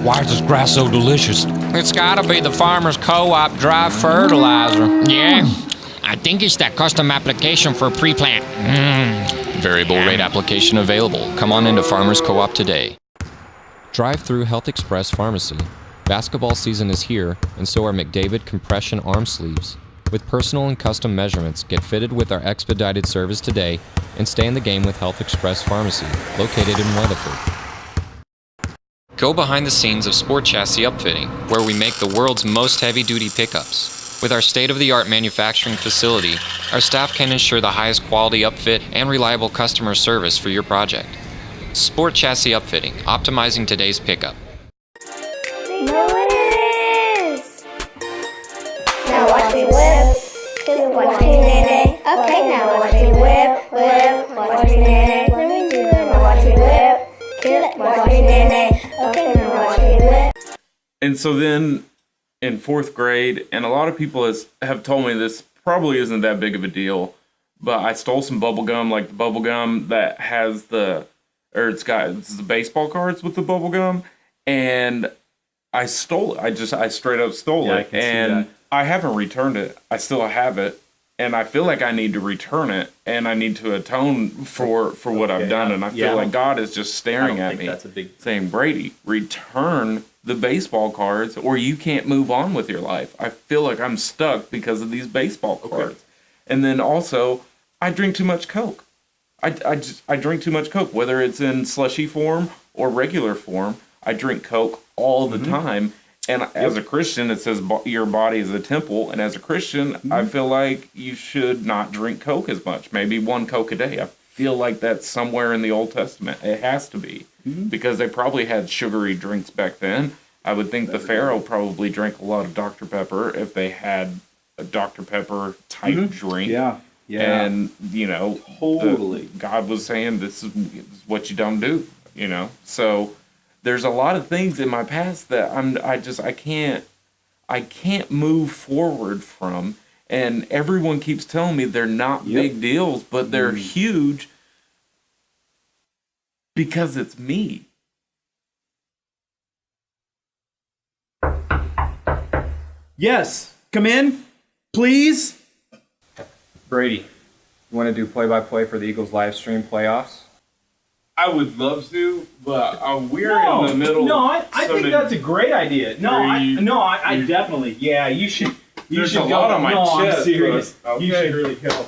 why is this grass so delicious? It's gotta be the Farmers Co-op dry fertilizer. Yeah, I think it's that custom application for pre-plant. Variable rate application available. Come on into Farmers Co-op today. Drive-through Health Express Pharmacy. Basketball season is here, and so are McDavid compression arm sleeves. With personal and custom measurements, get fitted with our expedited service today and stay in the game with Health Express Pharmacy, located in Weatherford. Go behind the scenes of Sport Chassis Upfitting, where we make the world's most heavy-duty pickups. With our state-of-the-art manufacturing facility, our staff can ensure the highest quality upfit and reliable customer service for your project. Sport Chassis Upfitting, optimizing today's pickup. Know what it is. Now watch me whip. Watch me nay. Okay, now watch me whip. Watch me nay. Let me do it. Now watch me whip. Watch me nay. Okay, now watch me whip. And so then in fourth grade, and a lot of people have told me this probably isn't that big of a deal, but I stole some bubble gum, like the bubble gum that has it's the baseball cards with the bubble gum, and I stole it. I straight up stole it, and I haven't returned it. I still have it, and I feel like I need to return it, and I need to atone for what I've done, and I feel like God is just staring at me, saying, Brady, return the baseball cards, or you can't move on with your life. I feel like I'm stuck because of these baseball cards. And then also, I drink too much Coke. I drink too much Coke, whether it's in slushy form or regular form. I drink Coke all the time. And as a Christian, it says your body is a temple. And as a Christian, I feel like you should not drink Coke as much. Maybe one Coke a day. I feel like that's somewhere in the Old Testament. It has to be. Because they probably had sugary drinks back then. I would think the Pharaoh probably drank a lot of Dr. Pepper if they had a Dr. Pepper type drink. Yeah. And, totally. God was saying this is what you don't do, So there's a lot of things in my past that I can't move forward from. And everyone keeps telling me they're not big deals, but they're huge. Because it's me. Yes. Come in, please. Brady, you want to do play-by-play for the Eagles live stream playoffs? I would love to, but we're in the middle. No, I think that's a great idea. I definitely. Yeah, you should. You should a lot on my chest. I'm serious. You should really go.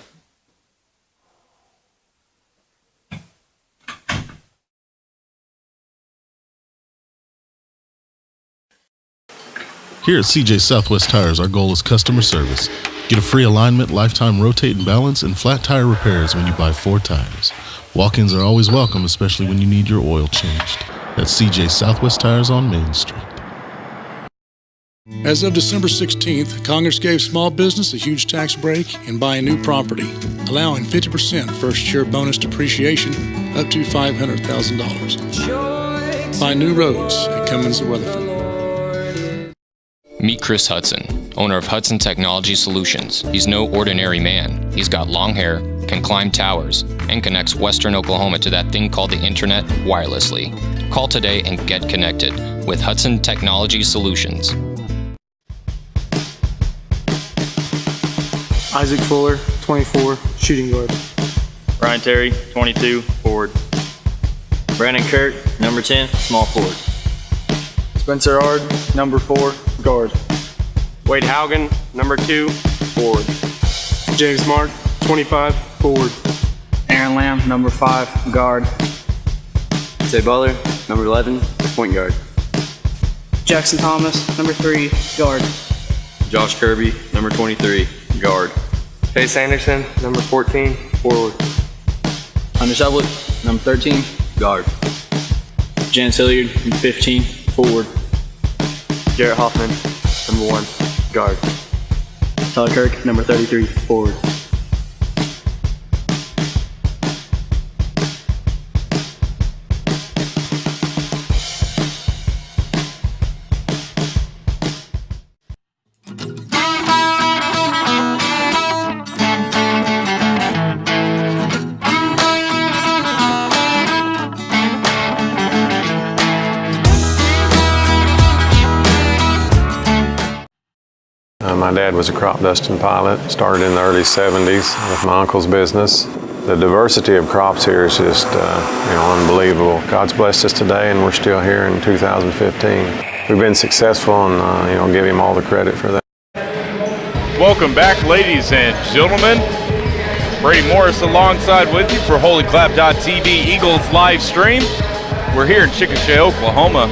Here at CJ Southwest Tires, our goal is customer service. Get a free alignment, lifetime rotate and balance, and flat tire repairs when you buy 4 tires. Walk-ins are always welcome, especially when you need your oil changed. That's CJ Southwest Tires on Main Street. As of December 16th, Congress gave small business a huge tax break in buying new property, allowing 50% first-year bonus depreciation up to $500,000. Buy new roads at Cummins of Weatherford. Meet Chris Hudson, owner of Hudson Technology Solutions. He's no ordinary man. He's got long hair, can climb towers, and connects Western Oklahoma to that thing called the internet wirelessly. Call today and get connected with Hudson Technology Solutions. Isaac Fuller, 24, shooting guard. Brian Terry, 22, forward. Brandon Kirk, number 10, small forward. Spencer Ard, number 4, guard. Wade Haugen, number 2, forward. James Mark, 25, forward. Aaron Lamm, number 5, guard. Tate Butler, number 11, point guard. Jaxon Thomas, number 3, guard. Josh Kirby, number 23, guard. Chase Anderson, number 14, forward. Hunter Sublett, number 13, guard. Janice Hilliard, number 15, forward. Jarrett Hoffman, number 1, guard. Tyler Kirk, number 33, forward. My dad was a crop dusting pilot, started in the early 70s with my uncle's business. The diversity of crops here is just unbelievable. God's blessed us today and we're still here in 2015. We've been successful and give him all the credit for that. Welcome back, ladies and gentlemen. Brady Morris alongside with you for HOLYCLAPtv Eagles live stream. We're here in Chickasha, Oklahoma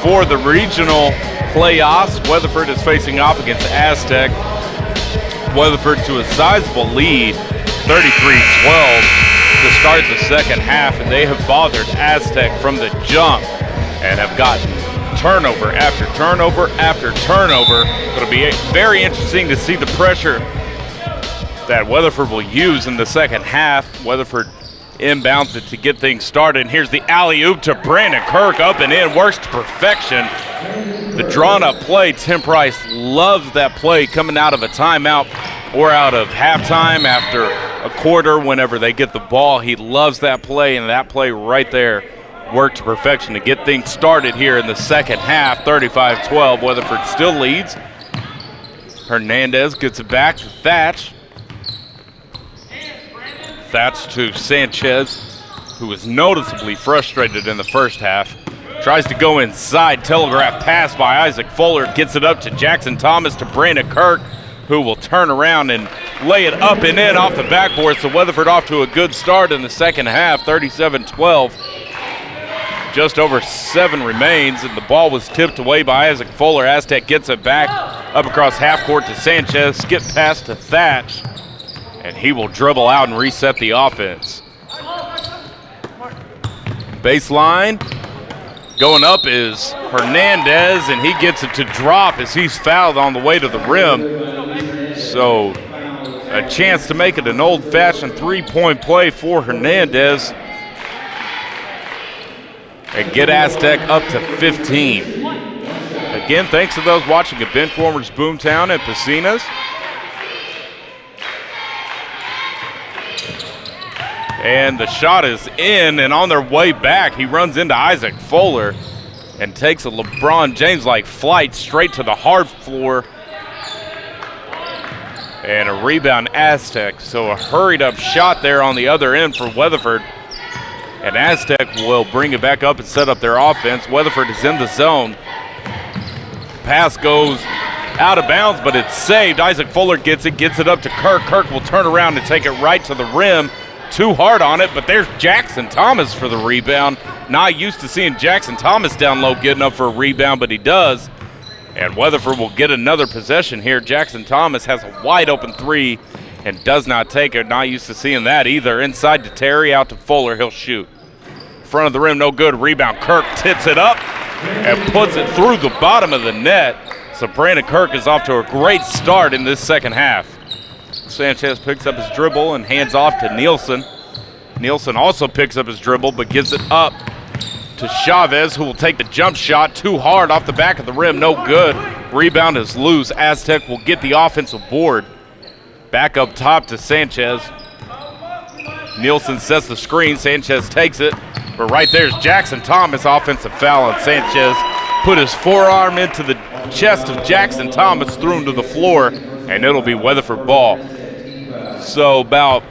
for the regional playoffs. Weatherford is facing off against Astec. Weatherford to a sizable lead, 33-12 to start the second half, and they have bothered Astec from the jump and have gotten turnover after turnover after turnover. It'll be very interesting to see the pressure that Weatherford will use in the second half. Weatherford inbounds it to get things started, and here's the alley-oop to Brandon Kirk, up and in, works to perfection. The drawn-up play, Tim Price loves that play coming out of a timeout or out of halftime after a quarter whenever they get the ball. He loves that play, and that play right there worked to perfection to get things started here in the second half. 35-12, Weatherford still leads. Hernandez gets it back to Thatch. Thatch to Sanchez, who was noticeably frustrated in the first half. Tries to go inside, telegraph pass by Isaac Fuller, gets it up to Jaxon Thomas to Brandon Kirk, who will turn around and lay it up and in off the backboard. So Weatherford off to a good start in the second half, 37-12. Just over 7 remains, and the ball was tipped away by Isaac Fuller. Astec gets it back up across half court to Sanchez, skip pass to Thatch, and he will dribble out and reset the offense. Baseline. Going up is Hernandez, and he gets it to drop as he's fouled on the way to the rim. So a chance to make it an old-fashioned three-point play for Hernandez and get Astec up to 15. Again, thanks to those watching at Benchwarmers, Boomtown, and Pacina's. And the shot is in, and on their way back, he runs into Isaac Fuller and takes a LeBron James-like flight straight to the hard floor. And a rebound, Astec. So a hurried-up shot there on the other end for Weatherford. And Astec will bring it back up and set up their offense. Weatherford is in the zone. Pass goes out of bounds, but it's saved. Isaac Fuller gets it up to Kirk. Kirk will turn around and take it right to the rim. Too hard on it, but there's Jaxon Thomas for the rebound. Not used to seeing Jaxon Thomas down low getting up for a rebound, but he does. And Weatherford will get another possession here. Jaxon Thomas has a wide open three and does not take it. Not used to seeing that either. Inside to Terry, out to Fuller, he'll shoot. Front of the rim, no good. Rebound, Kirk tips it up and puts it through the bottom of the net. So Brandon Kirk is off to a great start in this second half. Sanchez picks up his dribble and hands off to Nielsen. Nielsen also picks up his dribble but gives it up to Chavez, who will take the jump shot. Too hard off the back of the rim, no good. Rebound is loose. Astec will get the offensive board. Back up top to Sanchez. Nielsen sets the screen. Sanchez takes it, but right there's Jaxon Thomas. Offensive foul on Sanchez. Put his forearm into the chest of Jaxon Thomas, threw him to the floor, and it'll be Weatherford ball. So about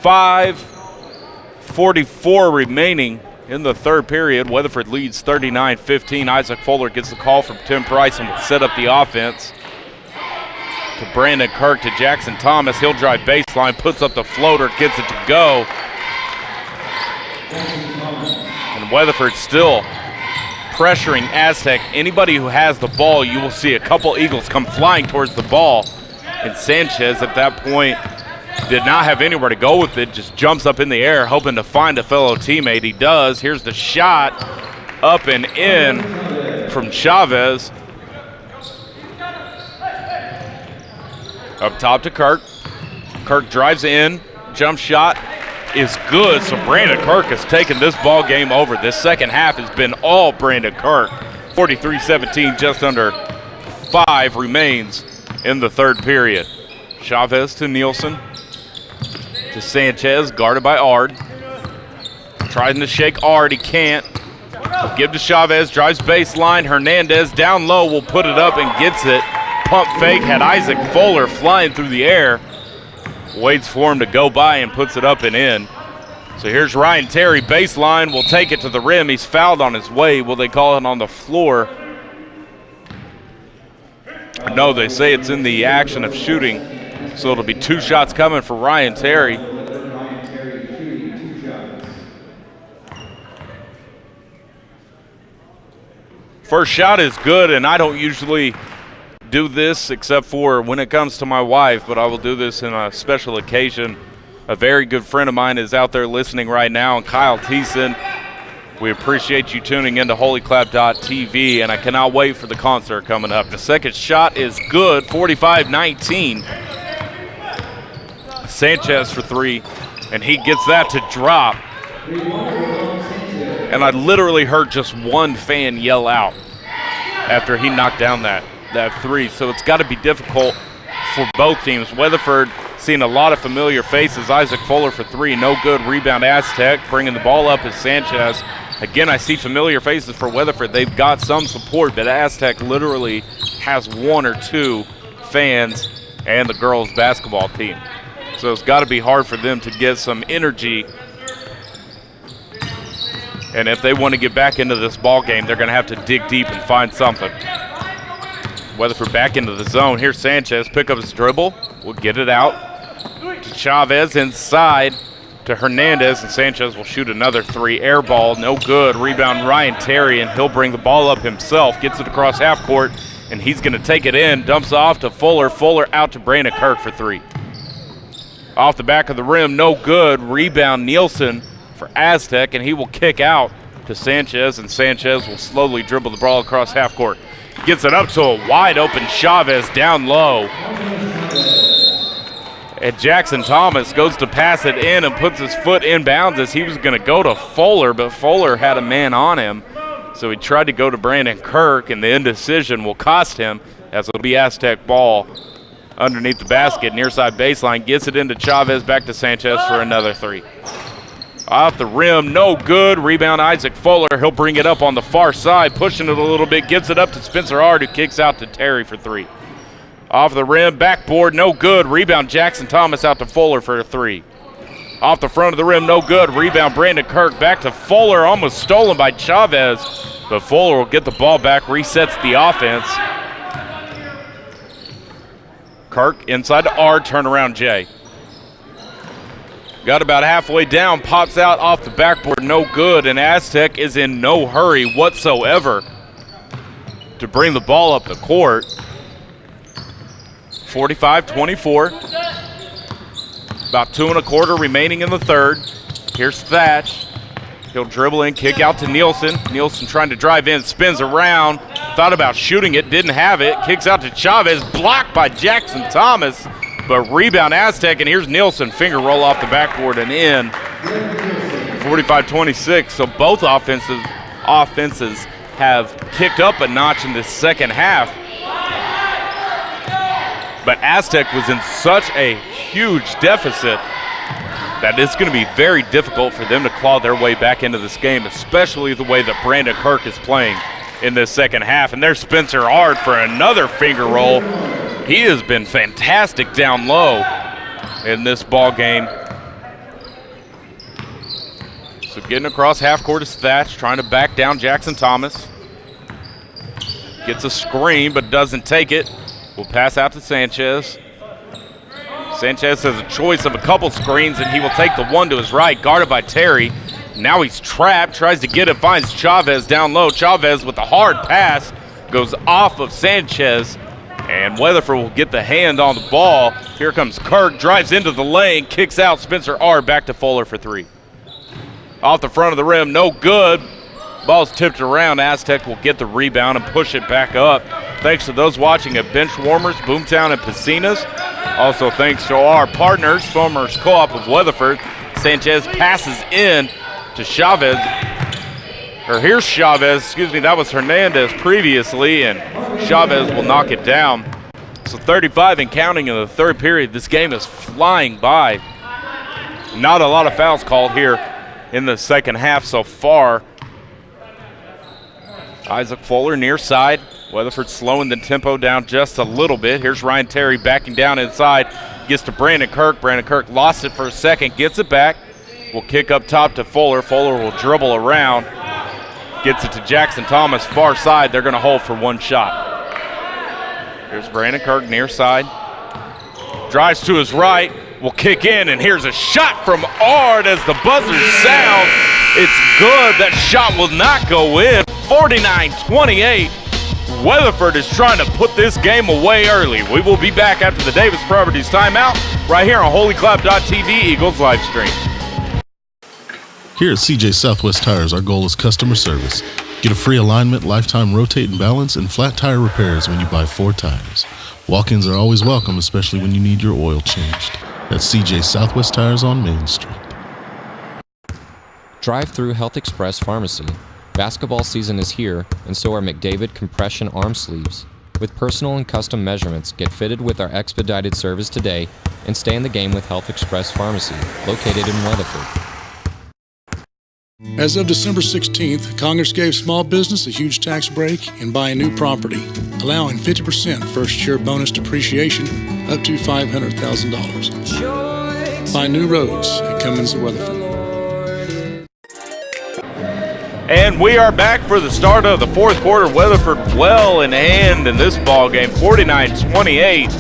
5:44 remaining in the third period. Weatherford leads 39-15. Isaac Fuller gets the call from Tim Price and will set up the offense. To Brandon Kirk, to Jaxon Thomas. He'll drive baseline, puts up the floater, gets it to go. Weatherford still pressuring Astec. Anybody who has the ball, you will see a couple Eagles come flying towards the ball. And Sanchez at that point did not have anywhere to go with it, just jumps up in the air hoping to find a fellow teammate. He does. Here's the shot up and in from Chavez. Up top to Kirk. Kirk drives in. Jump shot is good. So Brandon Kirk has taken this ball game over. This second half has been all Brandon Kirk. 43-17, just under 5 remains in the third period. Chavez to Nielsen. To Sanchez, guarded by Ard. Trying to shake Ard, he can't. Give to Chavez, drives baseline. Hernandez down low will put it up and gets it. Pump fake, had Isaac Fuller flying through the air. Waits for him to go by and puts it up and in. So here's Ryan Terry, baseline, will take it to the rim. He's fouled on his way. Will they call it on the floor? No, they say it's in the action of shooting. So it'll be 2 shots coming for Ryan Terry. First shot is good, and I don't usually do this except for when it comes to my wife, but I will do this in a special occasion. A very good friend of mine is out there listening right now, and Kyle Thiessen. We appreciate you tuning into HOLYCLAPtv, and I cannot wait for the concert coming up. The second shot is good, 45-19. Sanchez for 3, and he gets that to drop. And I literally heard just one fan yell out after he knocked down that 3. So it's got to be difficult for both teams. Weatherford seeing a lot of familiar faces. Isaac Fuller for 3, no good. Rebound Astec. Bringing the ball up is Sanchez. Again, I see familiar faces for Weatherford. They've got some support, but Astec literally has 1 or 2 fans and the girls' basketball team. So it's got to be hard for them to get some energy. And if they want to get back into this ball game, they're going to have to dig deep and find something. Weatherford back into the zone. Here's Sanchez, pick up his dribble. We'll get it out to Chavez inside to Hernandez, and Sanchez will shoot another 3. Air ball, no good. Rebound Ryan Terry, and he'll bring the ball up himself. Gets it across half court, and he's going to take it in. Dumps off to Fuller. Fuller out to Brandon Kirk for 3. Off the back of the rim, no good. Rebound Nielsen for Astec, and he will kick out to Sanchez, and Sanchez will slowly dribble the ball across half court. Gets it up to a wide open Chavez down low. And Jaxon Thomas goes to pass it in and puts his foot inbounds as he was going to go to Fuller, but Fuller had a man on him. So he tried to go to Brandon Kirk, and the indecision will cost him as it'll be Astec ball underneath the basket, near side baseline. Gets it into Chavez, back to Sanchez for another 3. Off the rim, no good. Rebound Isaac Fuller. He'll bring it up on the far side, pushing it a little bit. Gives it up to Spencer Ard, who kicks out to Terry for 3. Off the rim, backboard, no good. Rebound Jaxon Thomas out to Fuller for a 3. Off the front of the rim, no good. Rebound Brandon Kirk back to Fuller, almost stolen by Chavez. But Fuller will get the ball back, resets the offense. Kirk inside to Ard, turnaround Jay. Got about halfway down, pops out off the backboard, no good, and Astec is in no hurry whatsoever to bring the ball up the court. 45-24. About 2 1/4 remaining in the third. Here's Thatch. He'll dribble in, kick out to Nielsen. Nielsen trying to drive in, spins around, thought about shooting it, didn't have it. Kicks out to Chavez, blocked by Jaxon Thomas. But rebound Astec, and here's Nielsen. Finger roll off the backboard and in. 45-26. So both offenses have kicked up a notch in this second half. But Astec was in such a huge deficit that it's going to be very difficult for them to claw their way back into this game, especially the way that Brandon Kirk is playing in this second half. And there's Spencer Ard for another finger roll. He has been fantastic down low in this ball game. So getting across half court is Thatch, trying to back down Jaxon Thomas. Gets a screen but doesn't take it. Will pass out to Sanchez. Sanchez has a choice of a couple screens, and he will take the one to his right, guarded by Terry. Now he's trapped, tries to get it, finds Chavez down low. Chavez with a hard pass goes off of Sanchez, and Weatherford will get the hand on the ball. Here comes Kirk, drives into the lane, kicks out. Spencer R. back to Fuller for three. Off the front of the rim, no good. Ball's tipped around. Astec will get the rebound and push it back up. Thanks to those watching at Bench Warmers, Boomtown, and Piscinas. Also thanks to our partners, Farmers Co-op of Weatherford. Sanchez passes in to Chavez. Or here's Chavez, excuse me, that was Hernandez previously, and Chavez will knock it down. So 35 and counting in the third period. This game is flying by. Not a lot of fouls called here in the second half so far. Isaac Fuller near side. Weatherford slowing the tempo down just a little bit. Here's Ryan Terry backing down inside. Gets to Brandon Kirk. Brandon Kirk lost it for a second. Gets it back. Will kick up top to Fuller. Fuller will dribble around. Gets it to Jaxon Thomas, far side. They're going to hold for one shot. Here's Brandon Kirk near side. Drives to his right. Will kick in, and here's a shot from Ard as the buzzer sounds. It's good. That shot will not go in. 49-28. Weatherford is trying to put this game away early. We will be back after the Davis Properties timeout right here on HOLYCLAPtv Eagles live stream. Here at CJ Southwest Tires, our goal is customer service. Get a free alignment, lifetime rotate and balance, and flat tire repairs when you buy 4 tires. Walk-ins are always welcome, especially when you need your oil changed. That's CJ Southwest Tires on Main Street. Drive-through Health Express Pharmacy. Basketball season is here, and so are McDavid compression arm sleeves. With personal and custom measurements, get fitted with our expedited service today and stay in the game with Health Express Pharmacy, located in Weatherford. As of December 16th, Congress gave small business a huge tax break in buying new property, allowing 50% first-year bonus depreciation up to $500,000. Find new roads at Cummins and Weatherford. And we are back for the start of the fourth quarter. Weatherford well in hand in this ball game, 49-28.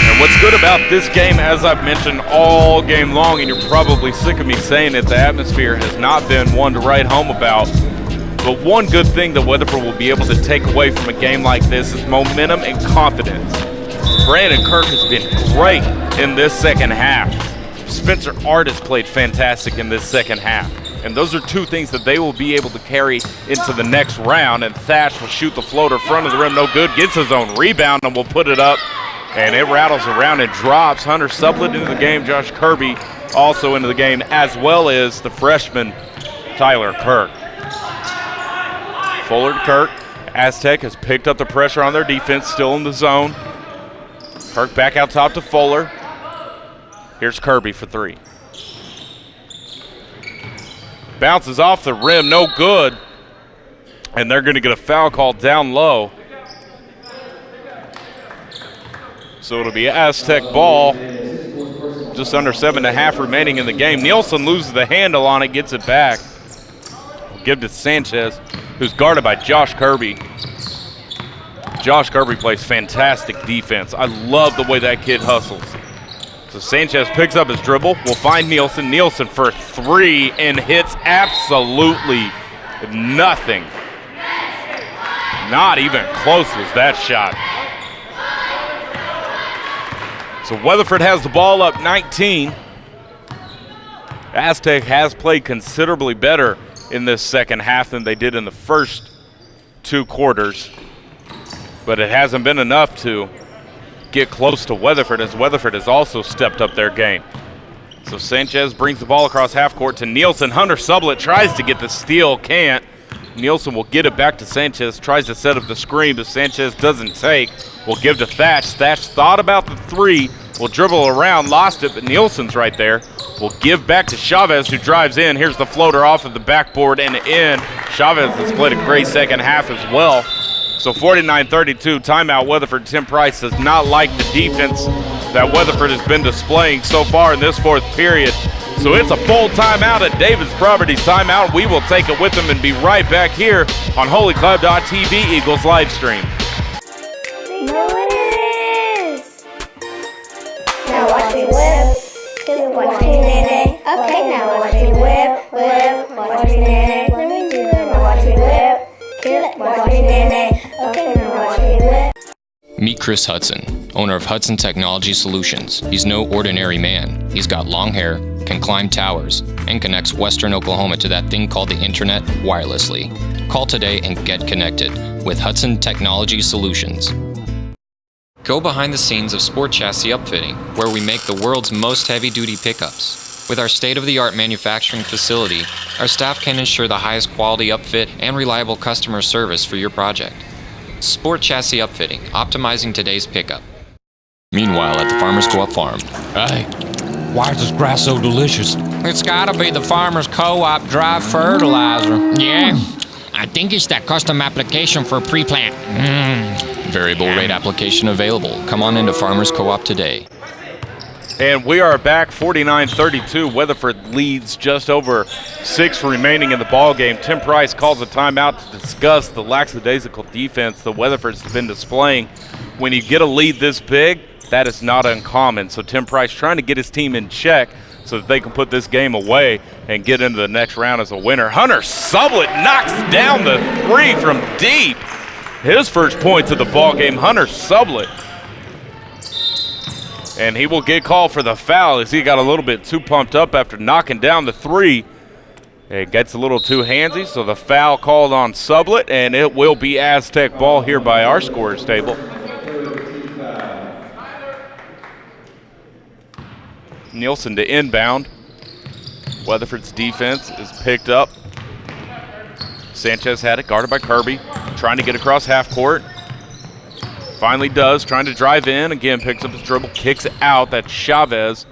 And what's good about this game, as I've mentioned all game long, and you're probably sick of me saying it, the atmosphere has not been one to write home about. But one good thing that Weatherford will be able to take away from a game like this is momentum and confidence. Brandon Kirk has been great in this second half. Spencer Art has played fantastic in this second half. And those are two things that they will be able to carry into the next round. And Thatch will shoot the floater front of the rim, no good. Gets his own rebound and will put it up. And it rattles around and drops. Hunter Sublett into the game. Josh Kirby also into the game, as well as the freshman Tyler Kirk. Fuller to Kirk. Astec has picked up the pressure on their defense, still in the zone. Kirk back out top to Fuller. Here's Kirby for three. Bounces off the rim, no good. And they're going to get a foul call down low. So it'll be Astec ball. Just under 7.5 remaining in the game. Nielsen loses the handle on it, gets it back. We'll give to Sanchez, who's guarded by Josh Kirby. Josh Kirby plays fantastic defense. I love the way that kid hustles. So Sanchez picks up his dribble. Will find Nielsen. Nielsen for three and hits absolutely nothing. Not even close was that shot. So Weatherford has the ball up 19. Astec has played considerably better in this second half than they did in the first 2 quarters. But it hasn't been enough to get close to Weatherford, as Weatherford has also stepped up their game. So Sanchez brings the ball across half court to Nielsen. Hunter Sublett tries to get the steal, can't. Nielsen will get it back to Sanchez, tries to set up the screen, but Sanchez doesn't take. Will give to Thatch. Thatch thought about the three, will dribble around, lost it, but Nielsen's right there. Will give back to Chavez, who drives in. Here's the floater off of the backboard and in. Chavez has played a great second half as well. So 49-32, timeout. Weatherford. Tim Price does not like the defense that Weatherford has been displaying so far in this fourth period. So it's a full timeout at Davis Properties timeout. We will take it with them and be right back here on HOLYCLAPtv Eagles live stream. No, it is. Now watch me whip, 'cause I'm watching Nene. Okay, now watch me whip, whip, watch me nay. Let me do it. Now watch me whip, kill, watch me nay. Okay, now watch me whip. Meet Chris Hudson, owner of Hudson Technology Solutions. He's no ordinary man. He's got long hair, can climb towers, and connects Western Oklahoma to that thing called the internet wirelessly. Call today and get connected with Hudson Technology Solutions. Go behind the scenes of Sport Chassis Upfitting, where we make the world's most heavy-duty pickups. With our state-of-the-art manufacturing facility, our staff can ensure the highest quality upfit and reliable customer service for your project. Sport Chassis Upfitting, optimizing today's pickup. Meanwhile, at the Farmers Co-op farm. Hey, why is this grass so delicious? It's gotta be the Farmers Co-op dry fertilizer. Yeah, I think it's that custom application for pre-plant. Variable rate application available. Come on into Farmers Co-op today. And we are back 49-32. Weatherford leads just over 6 remaining in the ball game. Tim Price calls a timeout to discuss the lackadaisical defense that Weatherford's been displaying. When you get a lead this big, that is not uncommon. So Tim Price trying to get his team in check so that they can put this game away and get into the next round as a winner. Hunter Sublett knocks down the 3 from deep. His first points of the ball game, Hunter Sublett. And he will get called for the foul as he got a little bit too pumped up after knocking down the 3. It gets a little too handsy, so the foul called on Sublett, and it will be Astec ball here by our scorers table. Nielsen to inbound. Weatherford's defense is picked up. Sanchez had it, guarded by Kirby, trying to get across half court. Finally does, trying to drive in. Again, picks up his dribble, kicks it out. That's Chavez.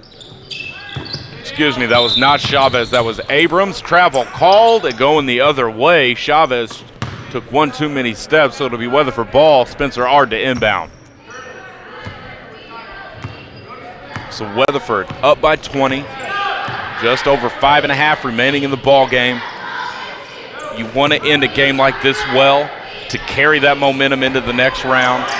Excuse me, that was not Chavez. That was Abrams. Travel called and going the other way. Chavez took one too many steps, so it'll be Weatherford ball. Spencer Ard to inbound. So Weatherford up by 20. Just over 5.5 remaining in the ball game. You want to end a game like this well to carry that momentum into the next round.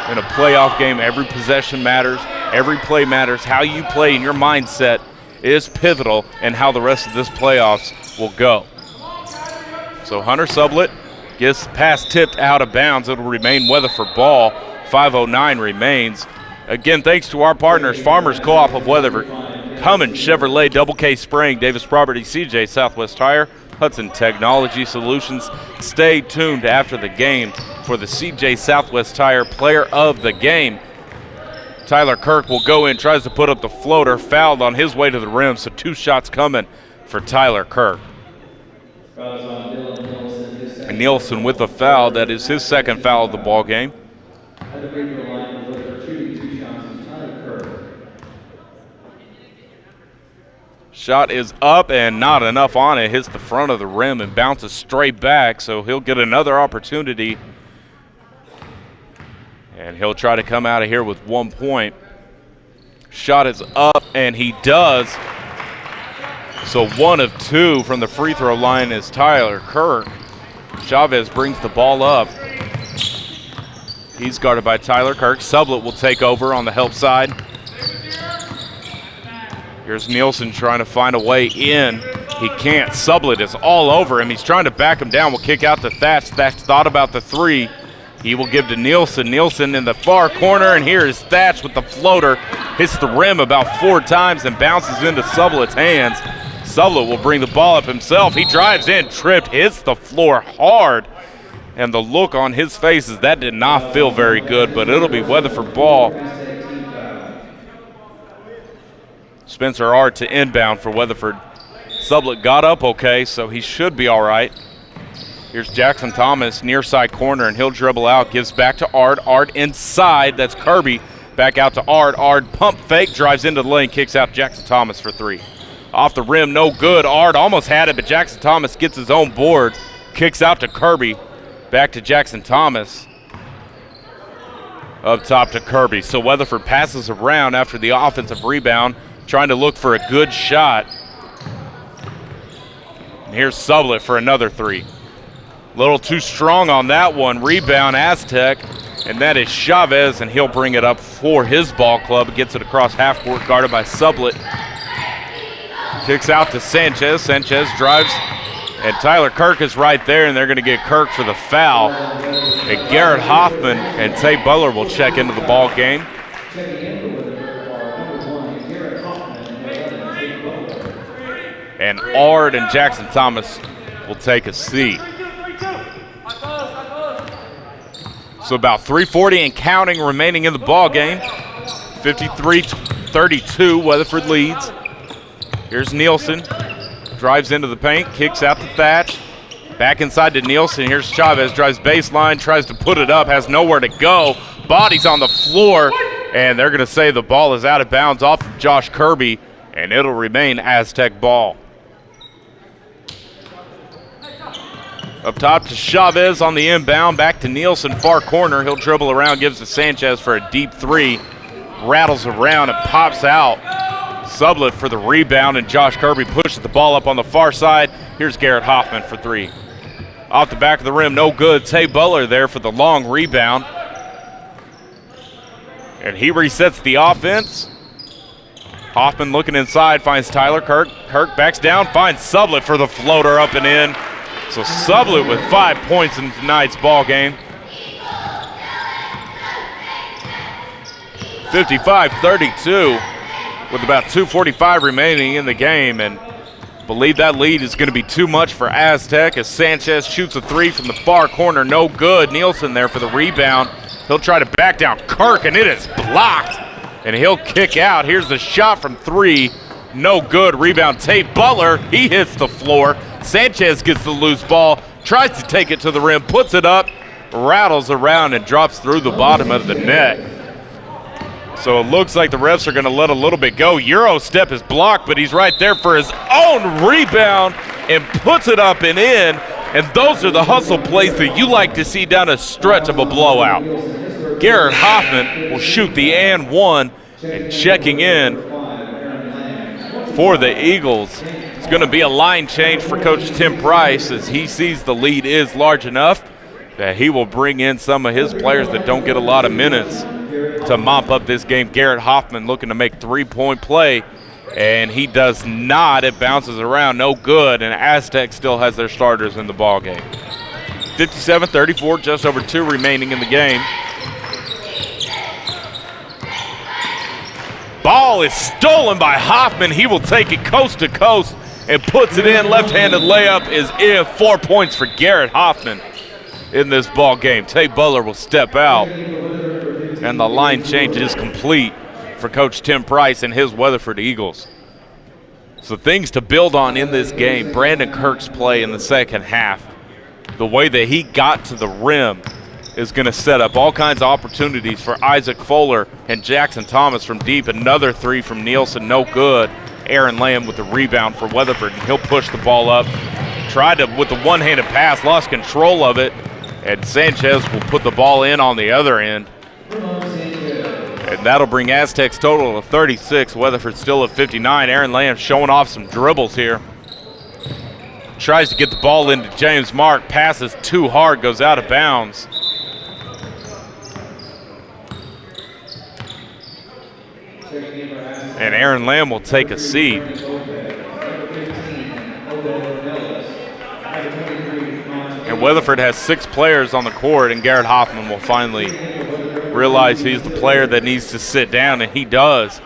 In a playoff game, every possession matters, every play matters. How you play and your mindset is pivotal in how the rest of this playoffs will go. So Hunter Sublett gets the pass tipped out of bounds. It'll remain Weatherford ball. 5:09 remains. Again, thanks to our partners, Farmers Co-op of Weatherford, Cummins Chevrolet, Double K Spraying, Davis Property, CJ Southwest Tire, Hudson Technology Solutions. Stay tuned after the game for the CJ Southwest Tire Player of the Game. Tyler Kirk will go in, tries to put up the floater, fouled on his way to the rim, so 2 shots coming for Tyler Kirk. And Nielsen with a foul. That is his second foul of the ball game. Shot is up and not enough on it. Hits the front of the rim and bounces straight back, so he'll get another opportunity. And he'll try to come out of here with 1 point. Shot is up, and he does. So 1 of 2 from the free throw line is Tyler Kirk. Chavez brings the ball up. He's guarded by Tyler Kirk. Sublett will take over on the help side. Here's Nielsen trying to find a way in. He can't. Sublett is all over him. He's trying to back him down. Will kick out to Thatch. Thatch thought about the 3. He will give to Nielsen. Nielsen in the far corner, and here is Thatch with the floater. Hits the rim about 4 times and bounces into Sublett's hands. Sublett will bring the ball up himself. He drives in, tripped, hits the floor hard. And the look on his face is that did not feel very good, but it'll be Weatherford ball. Spencer Ard to inbound for Weatherford. Sublett got up okay, so he should be all right. Here's Jaxon Thomas, near side corner, and he'll dribble out, gives back to Ard. Ard inside, that's Kirby. Back out to Ard. Ard pump fake, drives into the lane, kicks out Jaxon Thomas for 3. Off the rim, no good. Ard almost had it, but Jaxon Thomas gets his own board. Kicks out to Kirby. Back to Jaxon Thomas. Up top to Kirby. So Weatherford passes around after the offensive rebound, trying to look for a good shot. And here's Sublett for another 3. Little too strong on that one. Rebound Astec, and that is Chavez, and he'll bring it up for his ball club. Gets it across half court, guarded by Sublett. Kicks out to Sanchez. Sanchez drives, and Tyler Kirk is right there, and they're going to get Kirk for the foul. And Garrett Hoffman and Tate Butler will check into the ball game. And Ard and Jaxon Thomas will take a seat. So about 3:40 and counting remaining in the ball game. 53-32, Weatherford leads. Here's Nielsen, drives into the paint, kicks out to Thatch. Back inside to Nielsen, here's Chavez, drives baseline, tries to put it up, has nowhere to go. Body's on the floor, and they're gonna say the ball is out of bounds off of Josh Kirby, and it'll remain Astec ball. Up top to Chavez on the inbound, back to Nielsen, far corner. He'll dribble around, gives to Sanchez for a deep three. Rattles around and pops out. Sublett for the rebound, and Josh Kirby pushes the ball up on the far side. Here's Garrett Hoffman for three. Off the back of the rim, no good. Tate Butler there for the long rebound. And he resets the offense. Hoffman looking inside, finds Tyler Kirk. Kirk backs down, finds Sublett for the floater up and in. So Sublett with 5 points in tonight's ball game. 55-32 with about 2:45 remaining in the game, and believe that lead is going to be too much for Astec as Sanchez shoots a three from the far corner, no good. Nielsen there for the rebound. He'll try to back down Kirk, and it is blocked, and he'll kick out. Here's the shot from three, no good. Rebound Tate Butler, he hits the floor. Sanchez gets the loose ball, tries to take it to the rim, puts it up, rattles around, and drops through the bottom of the net. So it looks like the refs are going to let a little bit go. Euro step is blocked, but he's right there for his own rebound and puts it up and in. And those are the hustle plays that you like to see down a stretch of a blowout. Garrett Hoffman will shoot the and one, and checking in for the Eagles. It's going to be a line change for Coach Tim Price as he sees the lead is large enough that he will bring in some of his players that don't get a lot of minutes to mop up this game. Garrett Hoffman looking to make three-point play, and he does not. It bounces around, no good, and Astec still has their starters in the ball game. 57-34, just over 2 remaining in the game. Ball is stolen by Hoffman. He will take it coast to coast and puts it in. Left-handed layup is in. 4 points for Garrett Hoffman in this ball game. Tate Butler will step out, and the line change is complete for Coach Tim Price and his Weatherford Eagles. So things to build on in this game. Brandon Kirk's play in the second half, the way that he got to the rim, is going to set up all kinds of opportunities for Isaac Fuller and Jaxon Thomas from deep. Another three from Nielsen, no good. Aaron Lamm with the rebound for Weatherford, and he'll push the ball up. Tried to, with the one-handed pass, lost control of it, and Sanchez will put the ball in on the other end. And that'll bring Astec's total to 36. Weatherford still at 59. Aaron Lamm showing off some dribbles here. Tries to get the ball into James Mark. Passes too hard, goes out of bounds. And Aaron Lamm will take a seat. And Weatherford has 6 players on the court, and Garrett Hoffman will finally realize he's the player that needs to sit down, and he does.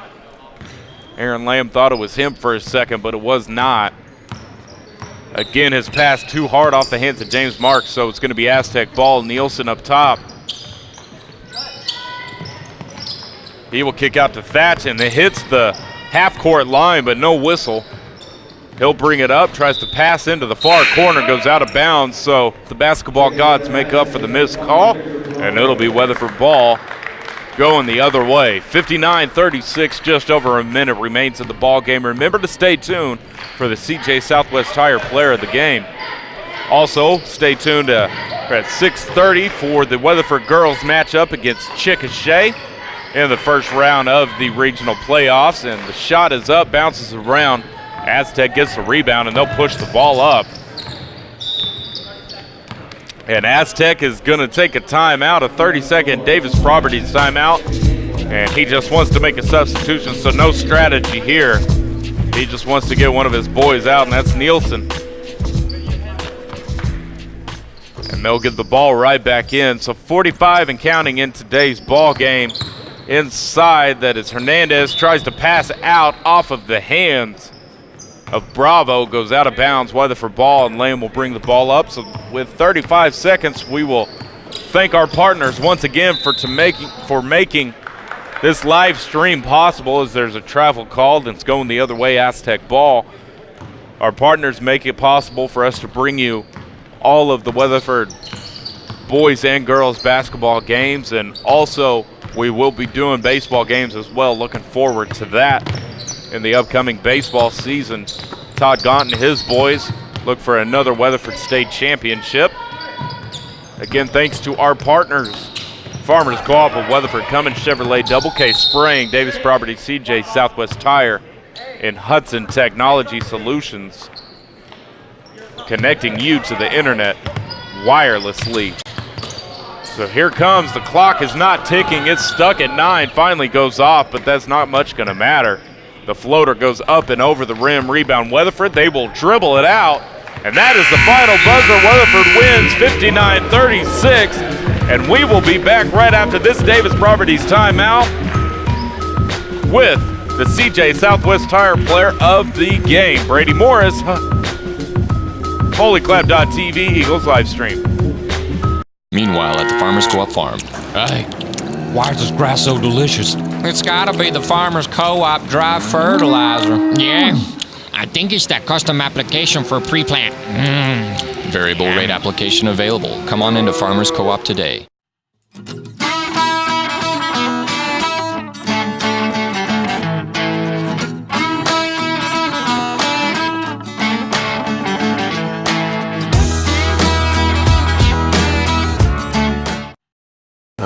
Aaron Lamm thought it was him for a second, but it was not. Again, his pass too hard off the hands of James Marks, so it's going to be Astec ball. Nielsen up top. He will kick out to Thatch, and it hits the half-court line, but no whistle. He'll bring it up, tries to pass into the far corner, goes out of bounds, so the basketball gods make up for the missed call, and it'll be Weatherford ball going the other way. 59-36, just over a minute remains in the ball game. Remember to stay tuned for the CJ Southwest Tire Player of the Game. Also, stay tuned at 6:30 for the Weatherford girls matchup against Chickasha in the first round of the regional playoffs, and the shot is up, bounces around. Astec gets the rebound, and they'll push the ball up. And Astec is going to take a timeout, a 30-second Davis Properties timeout, and he just wants to make a substitution, so no strategy here He just wants to get one of his boys out, and that's Nielsen. And they'll get the ball right back in. So 45 and counting in today's ball game. Inside, that is Hernandez, tries to pass out off of the hands of Bravo, goes out of bounds. Weatherford ball, and Lamm will bring the ball up. So with 35 seconds, we will thank our partners once again for making this live stream possible, as there's a travel call that's going the other way, Astec ball. Our partners make it possible for us to bring you all of the Weatherford boys and girls basketball games, and also we will be doing baseball games as well. Looking forward to that in the upcoming baseball season. Todd Gaunt and his boys look for another Weatherford State Championship. Again, thanks to our partners, Farmers Co-op of Weatherford, Cummins Chevrolet, Double K Spraying, Davis Property, CJ Southwest Tire, and Hudson Technology Solutions, connecting you to the internet wirelessly. So here comes, the clock is not ticking, it's stuck at 9, finally goes off, but that's not much gonna matter. The floater goes up and over the rim, rebound Weatherford, they will dribble it out, and that is the final buzzer. Weatherford wins 59-36, and we will be back right after this Davis Properties timeout with the CJ Southwest Tire Player of the Game, Brady Morris, HOLYCLAPtv Eagles live stream. Meanwhile, at the Farmers Co-op farm. Hey, why is this grass so delicious? It's gotta be the Farmers Co-op dry fertilizer. Yeah, I think it's that custom application for pre-plant. Variable rate application available. Come on into Farmers Co-op today.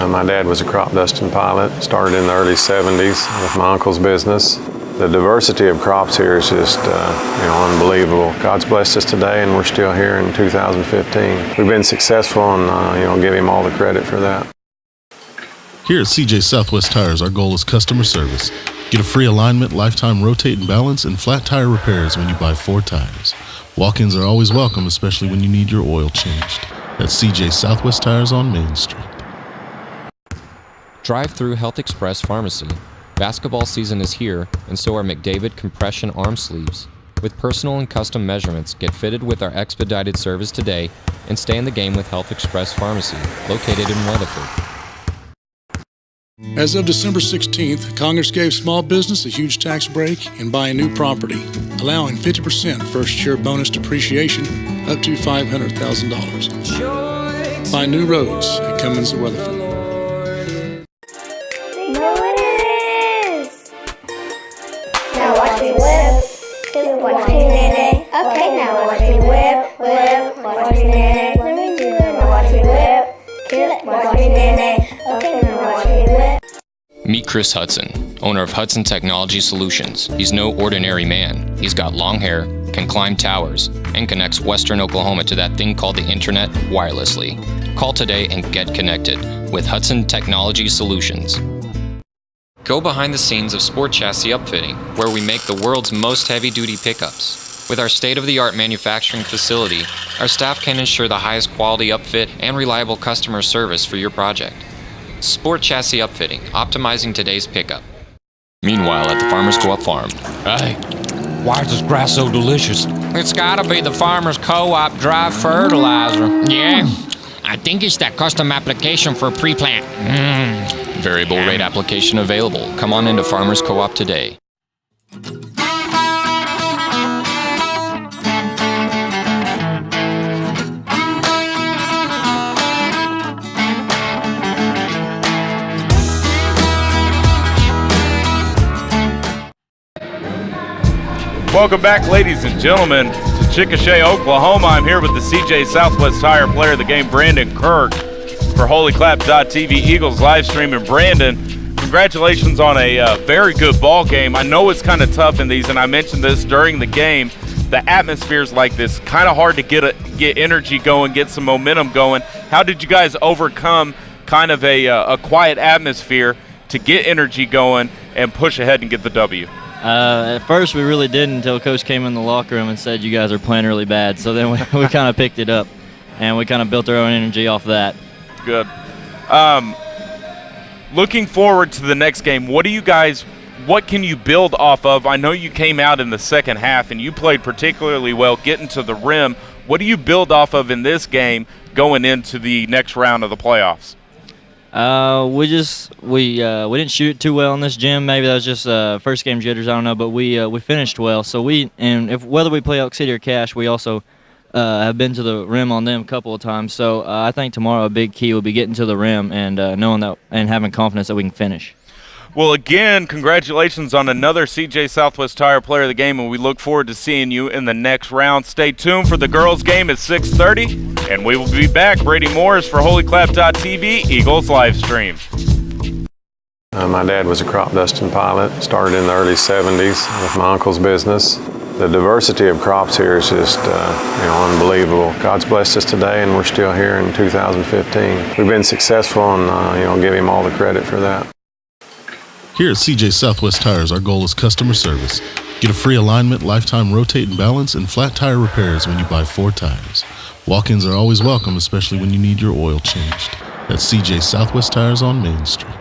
My dad was a crop dusting pilot, started in the early 70s with my uncle's business. The diversity of crops here is just unbelievable. God's blessed us today, and we're still here in 2015. We've been successful, and give him all the credit for that. Here at CJ Southwest Tires, our goal is customer service. Get a free alignment, lifetime rotate and balance, and flat tire repairs when you buy 4 tires. Walk-ins are always welcome, especially when you need your oil changed. That's CJ Southwest Tires on Main Street. Drive-through Health Express Pharmacy. Basketball season is here, and so are McDavid compression arm sleeves. With personal and custom measurements, get fitted with our expedited service today and stay in the game with Health Express Pharmacy, located in Weatherford. As of December 16th, Congress gave small business a huge tax break in buying new property, allowing 50% first-year bonus depreciation up to $500,000. Buy new roads at Cummins of Weatherford. Watch me whip, watch me nay. Okay, now watch me whip, watch me nay. Let me do it. Now watch me whip, watch me nay. Okay, now watch me whip. Meet Chris Hudson, owner of Hudson Technology Solutions. He's no ordinary man. He's got long hair, can climb towers, and connects Western Oklahoma to that thing called the internet wirelessly. Call today and get connected with Hudson Technology Solutions. Go behind the scenes of Sport Chassis Upfitting, where we make the world's most heavy-duty pickups. With our state-of-the-art manufacturing facility, our staff can ensure the highest quality upfit and reliable customer service for your project. Sport Chassis Upfitting, optimizing today's pickup. Meanwhile, at the Farmers Co-op farm. Hey, why is this grass so delicious? It's gotta be the Farmers Co-op dry fertilizer. Yeah, I think it's that custom application for pre-plant. Variable rate application available. Come on into Farmers Co-op today. Welcome back, ladies and gentlemen, to Chickasha, Oklahoma. I'm here with the CJ Southwest Tire Player of the Game, Brandon Kirk, for HOLYCLAPtv Eagles live stream. And Brandon, congratulations on a very good ball game. I know it's kind of tough in these, and I mentioned this during the game. The atmosphere's like this, kind of hard to get energy going, get some momentum going. How did you guys overcome kind of a quiet atmosphere to get energy going and push ahead and get the W? At first, we really didn't until Coach came in the locker room and said, you guys are playing really bad. So then we kind of picked it up, and we kind of built our own energy off that. Good. Looking forward to the next game, what can you build off of? I know you came out in the second half, and you played particularly well getting to the rim. What do you build off of in this game going into the next round of the playoffs? We didn't shoot too well in this gym. Maybe that was just first game jitters. I don't know, but we finished well. So whether we play Elk City or Cache, we also have been to the rim on them a couple of times. So I think tomorrow a big key will be getting to the rim and knowing that and having confidence that we can finish. Well, again, congratulations on another CJ Southwest Tire Player of the Game, and we look forward to seeing you in the next round. Stay tuned for the girls' game at 6:30, and we will be back. Brady Morris for HOLYCLAPtv, Eagles live stream. My dad was a crop dusting pilot, started in the early 70s with my uncle's business. The diversity of crops here is just unbelievable. God's blessed us today, and we're still here in 2015. We've been successful, and give him all the credit for that. Here at CJ Southwest Tires, our goal is customer service. Get a free alignment, lifetime rotate and balance, and flat tire repairs when you buy 4 tires. Walk-ins are always welcome, especially when you need your oil changed. That's CJ Southwest Tires on Main Street.